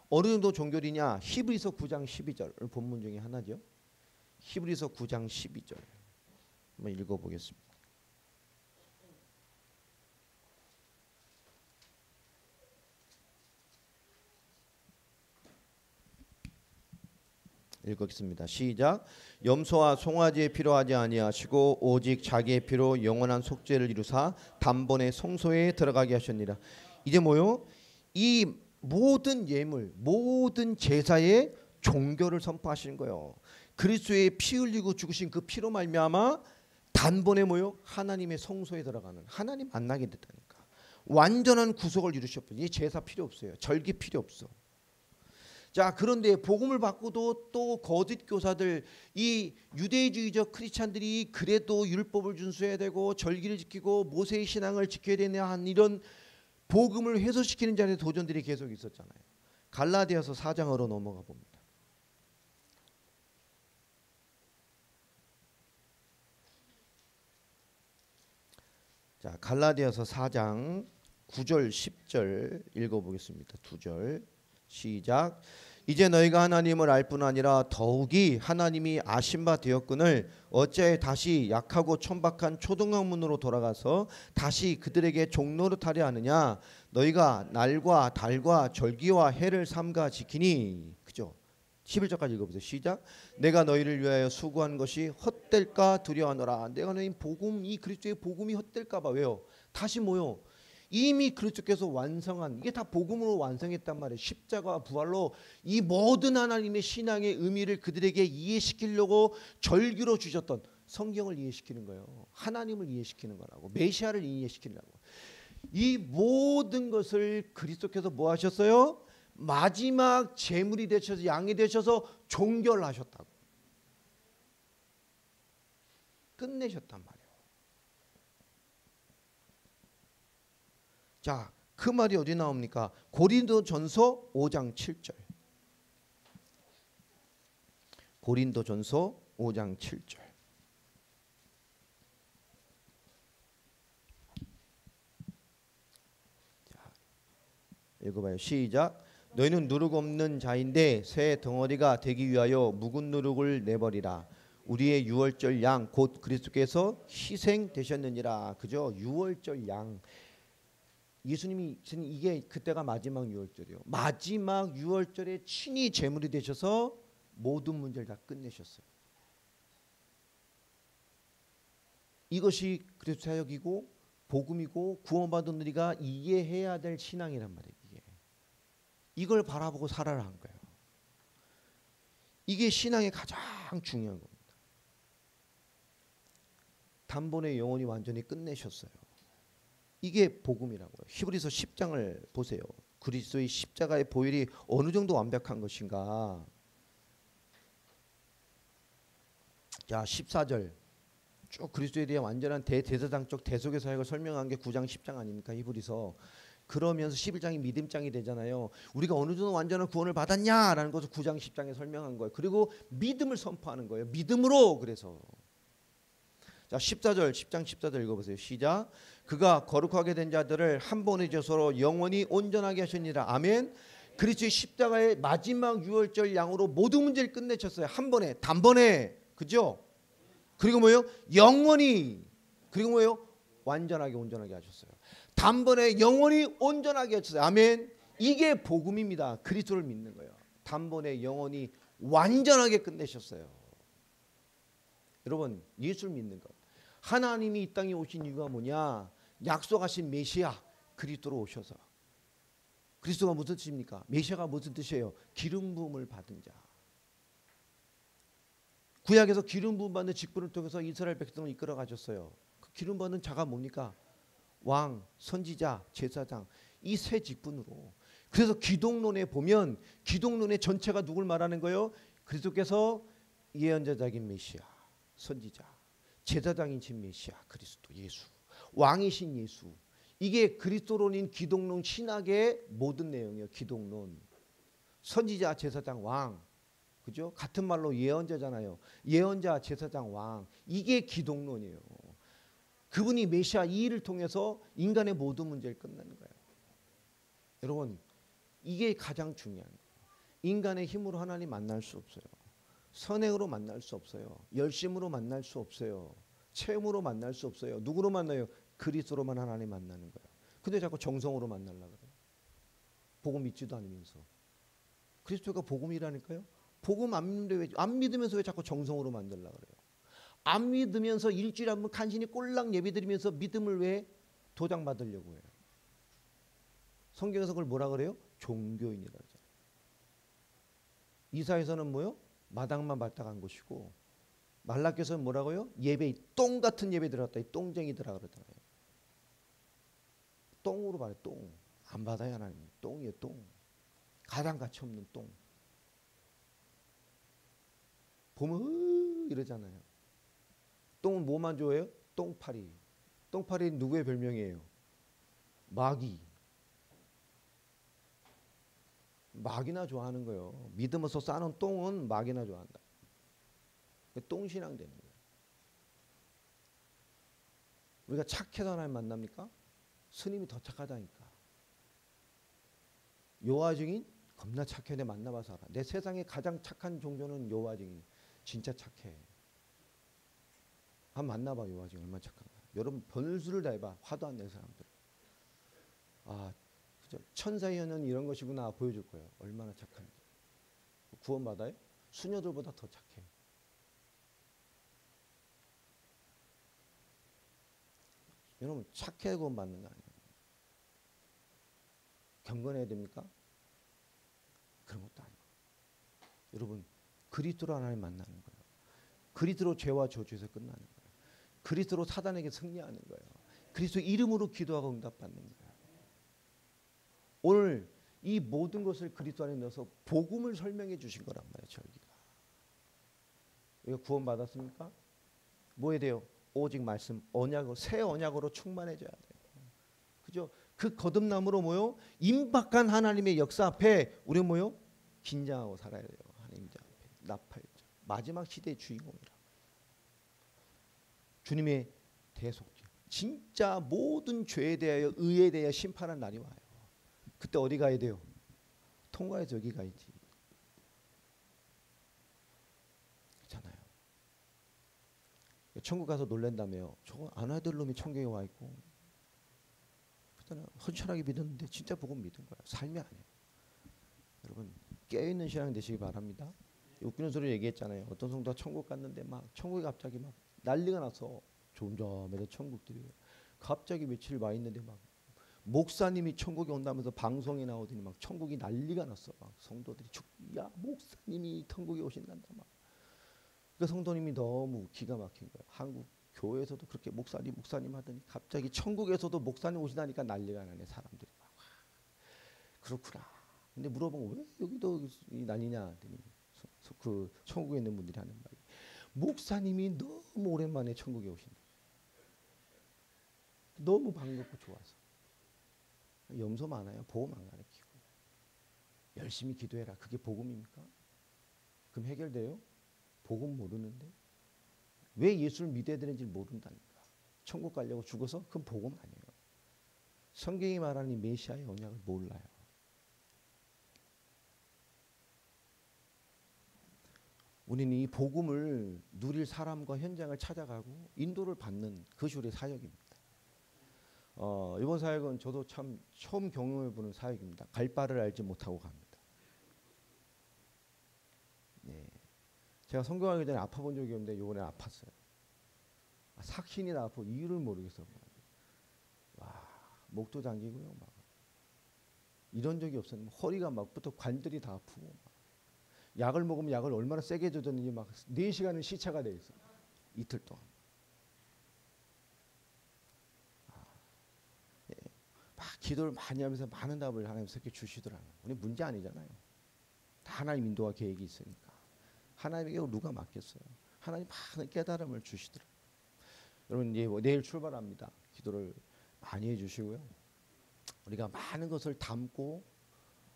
Speaker 2: 어느 정도 종결이냐? 히브리서 9장 12절 본문 중에 하나죠. 히브리서 9장 12절 한번 읽어보겠습니다. 읽겠습니다. 시작. 염소와 송아지의 피로 하지 아니하시고 오직 자기의 피로 영원한 속죄를 이루사 단번에 성소에 들어가게 하셨니라. 이제 뭐요? 이 모든 예물, 모든 제사의 종교를 선포하시는 거예요. 그리스도의 피 흘리고 죽으신 그 피로 말미암아 단번에 뭐요? 하나님의 성소에 들어가는, 하나님 만나게 됐다니까. 완전한 구속을 이루셨어요. 이 제사 필요 없어요. 절기 필요 없어. 자, 그런데 복음을 받고도 또 거짓 교사들, 이 유대주의적 크리스찬들이 그래도 율법을 준수해야 되고 절기를 지키고 모세의 신앙을 지켜야 되냐 한 이런 복음을 해소시키는 자리에 도전들이 계속 있었잖아요. 갈라디아서 4장으로 넘어가 봅니다. 자, 갈라디아서 4장 9절 10절 읽어보겠습니다. 2절 시작. 이제 너희가 하나님을 알 뿐 아니라 더욱이 하나님이 아신 바 되었거늘 어찌하여 다시 약하고 천박한 초등학문으로 돌아가서 다시 그들에게 종노릇하려 하느냐. 너희가 날과 달과 절기와 해를 삼가 지키니. 그죠? 11절까지 읽어보세요. 시작. 내가 너희를 위하여 수고한 것이 헛될까 두려워하노라. 내가 너희 복음, 이 그리스도의 복음이 헛될까 봐. 왜요? 다시 뭐요? 이미 그리스도께서 완성한, 이게 다 복음으로 완성했단 말이에요. 십자가와 부활로 이 모든 하나님의 신앙의 의미를 그들에게 이해시키려고 절기로 주셨던, 성경을 이해시키는 거예요. 하나님을 이해시키는 거라고, 메시아를 이해시키려고. 이 모든 것을 그리스도께서 뭐 하셨어요? 마지막 제물이 되셔서, 양이 되셔서 종결하셨다고, 끝내셨단 말이에요. 자, 그 말이 어디 나옵니까? 고린도전서 5장 7절. 고린도전서 5장 7절. 자, 읽어봐요. 시작. 너희는 누룩 없는 자인데 새 덩어리가 되기 위하여 묵은 누룩을 내버리라. 우리의 유월절 양 곧 그리스도께서 희생되셨느니라. 그죠? 유월절 양. 예수님이 이게 그때가 마지막 유월절이요. 마지막 유월절에 친히 제물이 되셔서 모든 문제를 다 끝내셨어요. 이것이 그리스도 사역이고 복음이고 구원받은 우리가 이해해야 될 신앙이란 말이에요. 이걸 바라보고 살아라 한 거예요. 이게 신앙의 가장 중요한 겁니다. 단번에 영원히 완전히 끝내셨어요. 이게 복음이라고요. 히브리서 10장을 보세요. 그리스도의 십자가의 보혈이 어느 정도 완벽한 것인가. 자, 14절 쭉 그리스도에 대한 완전한 대제사장적 대속의 사역을 설명한 게 9장 10장 아닙니까? 히브리서. 그러면서 11장이 믿음장이 되잖아요. 우리가 어느 정도 완전한 구원을 받았냐라는 것을 9장 10장에 설명한 거예요. 그리고 믿음을 선포하는 거예요. 믿음으로. 그래서 자, 14절 10장 14절 읽어보세요. 시작. 그가 거룩하게 된 자들을 한 번에 저서로 영원히 온전하게 하셨니라. 아멘. 그리스도의 십자가의 마지막 유월절 양으로 모든 문제를 끝내셨어요. 한 번에, 단번에. 그죠? 그리고 뭐예요? 영원히. 그리고 뭐예요? 완전하게 온전하게 하셨어요. 단번에 영원히 온전하게 하셨어요. 아멘. 이게 복음입니다. 그리스도를 믿는 거예요. 단번에 영원히 완전하게 끝내셨어요. 여러분, 예수를 믿는 것. 하나님이 이 땅에 오신 이유가 뭐냐? 약속하신 메시아 그리스도로 오셔서. 그리스도가 무슨 뜻입니까? 메시아가 무슨 뜻이에요? 기름 부음을 받은 자. 구약에서 기름 부음 받는 직분을 통해서 이스라엘 백성을 이끌어 가셨어요. 그 기름 받는 자가 뭡니까? 왕, 선지자, 제사장, 이 세 직분으로. 그래서 기독론에 보면 기독론의 전체가 누굴 말하는 거예요? 그리스도께서 예언자적인 메시아, 선지자, 제사장이신 메시아 그리스도 예수, 왕이신 예수. 이게 그리스도론인 기독론 신학의 모든 내용이에요. 기독론. 선지자, 제사장, 왕. 그죠? 같은 말로 예언자잖아요. 예언자, 제사장, 왕. 이게 기독론이에요. 그분이 메시아 이 일을 통해서 인간의 모든 문제를 끝내는 거예요. 여러분, 이게 가장 중요한 거예요. 인간의 힘으로 하나님 만날 수 없어요. 선행으로 만날 수 없어요. 열심으로 만날 수 없어요. 체험으로 만날 수 없어요. 누구로 만나요? 그리스도로만 하나님 만나는 거예요. 근데 자꾸 정성으로 만나려고 그래요. 복음 믿지도 않으면서. 그리스도가 복음이라니까요. 복음 안 믿는데 안 믿으면서 왜 자꾸 정성으로 만들려고 그래요? 안 믿으면서 일주일에 한 번 간신히 꼴랑 예배드리면서 믿음을 왜 도장 받으려고 해요? 성경에서 그걸 뭐라 그래요? 종교인이라 그러잖아요. 이사에서는 뭐요? 마당만 밟다 간 것이고 말라께서는 뭐라고요? 예배, 똥 같은 예배 들어갔다. 이 똥쟁이들아 그러잖아요. 똥으로 말해 똥. 안 받아요 하나님. 똥이에요 똥. 가장 가치 없는 똥. 보면 이러잖아요. 똥은 뭐만 좋아해요? 똥파리. 똥파리 누구의 별명이에요? 마귀. 마귀나 좋아하는 거예요. 믿으면서 싸는 똥은 마귀나 좋아한다. 똥신앙 되는 거예요. 우리가 착해서 하나님 만납니까? 스님이 더 착하다니까. 여호와 증인 겁나 착해. 내 만나봐서 알아. 내 세상에 가장 착한 종교는 여호와 증인. 진짜 착해. 한번 만나봐. 여호와 증인 얼마나 착한가. 여러분 변수를 다 해봐. 화도 안 내는 사람들. 아, 그죠? 천사연은 이런 것이구나 보여줄 거예요. 얼마나 착한지. 구원받아요? 수녀들보다 더 착해. 여러분 착해 구원받는 거 아니에요. 경건해야 됩니까? 그런 것도 아니고. 여러분 그리스도로 하나님 만나는 거예요. 그리스도로 죄와 저주에서 끝나는 거예요. 그리스도로 사단에게 승리하는 거예요. 그리스도 이름으로 기도하고 응답받는 거예요. 오늘 이 모든 것을 그리스도 안에 넣어서 복음을 설명해 주신 거란 말이에요. 절기가. 우리가 구원받았습니까? 뭐 해야 돼요? 오직 말씀 언약으로 새 언약으로 충만해져야 돼요. 그죠? 그 거듭남으로 뭐요? 임박한 하나님의 역사 앞에 우리 뭐요? 긴장하고 살아야 돼요. 하나님 앞에 나팔죠. 마지막 시대의 주인공이라. 주님의 대속죄. 진짜 모든 죄에 대하여 의에 대하여 심판한 날이 와요. 그때 어디 가야 돼요? 통과해서 여기 가야지. 그렇잖아요. 천국 가서 놀란다며요. 저거 아나들 놈이 천국에 와 있고. 그렇잖아요. 헌신하게 믿었는데 진짜 복음 믿은 거야. 삶이 아니에요. 여러분 깨어있는 신앙 되시기 바랍니다. 웃기는 소리 얘기했잖아요. 어떤 성도가 천국 갔는데 막 천국에 갑자기 막 난리가 나서 점점해서 천국들이 갑자기 며칠 와 있는데 막 목사님이 천국에 온다면서 방송에 나오더니 막 천국이 난리가 났어. 막 성도들이 야 목사님이 천국에 오신단다 막. 그 성도님이 너무 기가 막힌 거예요. 한국 교회에서도 그렇게 목사님 하더니 갑자기 천국에서도 목사님 오시다니까 난리가 나네 사람들이 막. 그렇구나. 근데 물어보면 왜 여기도 이 난리냐 하더니 그 천국에 있는 분들이 하는 말이 목사님이 너무 오랜만에 천국에 오신다. 너무 반갑고 좋아서. 염소 많아요. 복음 안 가르치고. 열심히 기도해라. 그게 복음입니까? 그럼 해결돼요? 복음 모르는데. 왜 예수를 믿어야 되는지 모른다니까. 천국 가려고 죽어서? 그건 복음 아니에요. 성경이 말하는 이 메시아의 언약을 몰라요. 우리는 이 복음을 누릴 사람과 현장을 찾아가고 인도를 받는 그것이 우리의 사역입니다. 이번 사역은 저도 참 처음 경험해보는 사역입니다. 갈 바를 알지 못하고 갑니다. 네. 제가 선교하기 전에 아파본 적이 없는데 이번에 아팠어요. 삭신이 나 아프고 이유를 모르겠어. 와, 목도 잠기고요. 막 이런 적이 없었는데 허리가 막부터 관절이 다 아프고 막. 약을 먹으면 약을 얼마나 세게 줬는지 막 4시간은 시차가 돼 있어요. 이틀 동안. 막 기도를 많이 하면서 많은 답을 하나님께서 이렇게 주시더라고요. 우리 문제 아니잖아요. 다 하나님 인도와 계획이 있으니까. 하나님에게 누가 맡겼어요. 하나님 많은 깨달음을 주시더라고요. 여러분 이제 내일 출발합니다. 기도를 많이 해주시고요. 우리가 많은 것을 담고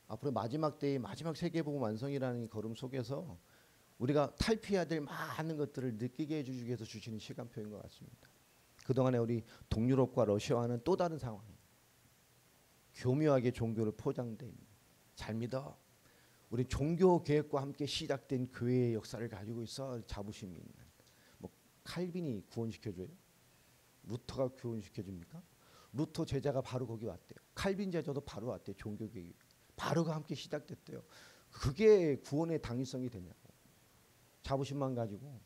Speaker 2: 앞으로 마지막 때의 마지막 세계복음 완성이라는 이 걸음 속에서 우리가 탈피해야 될 많은 것들을 느끼게 해주기 위해서 주시는 시간표인 것 같습니다. 그동안에 우리 동유럽과 러시아와는 또 다른 상황이에요. 교묘하게 종교를 포장돼 있는. 잘 믿어. 우리 종교 계획과 함께 시작된 교회의 역사를 가지고 있어 자부심이 있는. 뭐 칼빈이 구원시켜줘요? 루터가 구원시켜줍니까? 루터 제자가 바로 거기 왔대요. 칼빈 제자도 바로 왔대요. 종교 계획. 바로가 함께 시작됐대요. 그게 구원의 당위성이 되냐고. 자부심만 가지고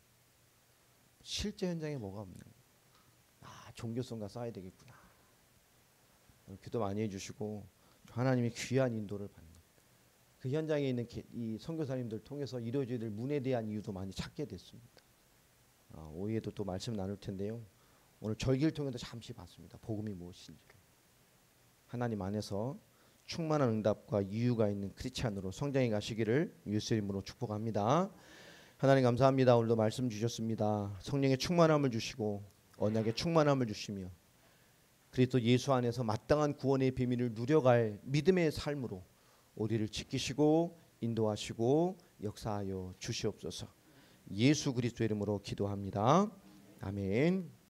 Speaker 2: 실제 현장에 뭐가 없는 거예요. 종교성과 쌓아야 되겠구나. 기도 많이 해주시고 하나님의 귀한 인도를 받는 그 현장에 있는 이 선교사님들 통해서 이루어져야 될 문에 대한 이유도 많이 찾게 됐습니다. 오후에도 또 말씀 나눌 텐데요. 오늘 절기를 통해서 잠시 봤습니다. 복음이 무엇인지를. 하나님 안에서 충만한 응답과 이유가 있는 크리스찬으로 성장해 가시기를 예수 이름으로 축복합니다. 하나님 감사합니다. 오늘도 말씀 주셨습니다. 성령의 충만함을 주시고 언약의 충만함을 주시며 그리스도 예수 안에서 마땅한 구원의 비밀을 누려갈 믿음의 삶으로 우리를 지키시고 인도하시고 역사하여 주시옵소서. 예수 그리스도 이름으로 기도합니다. 아멘.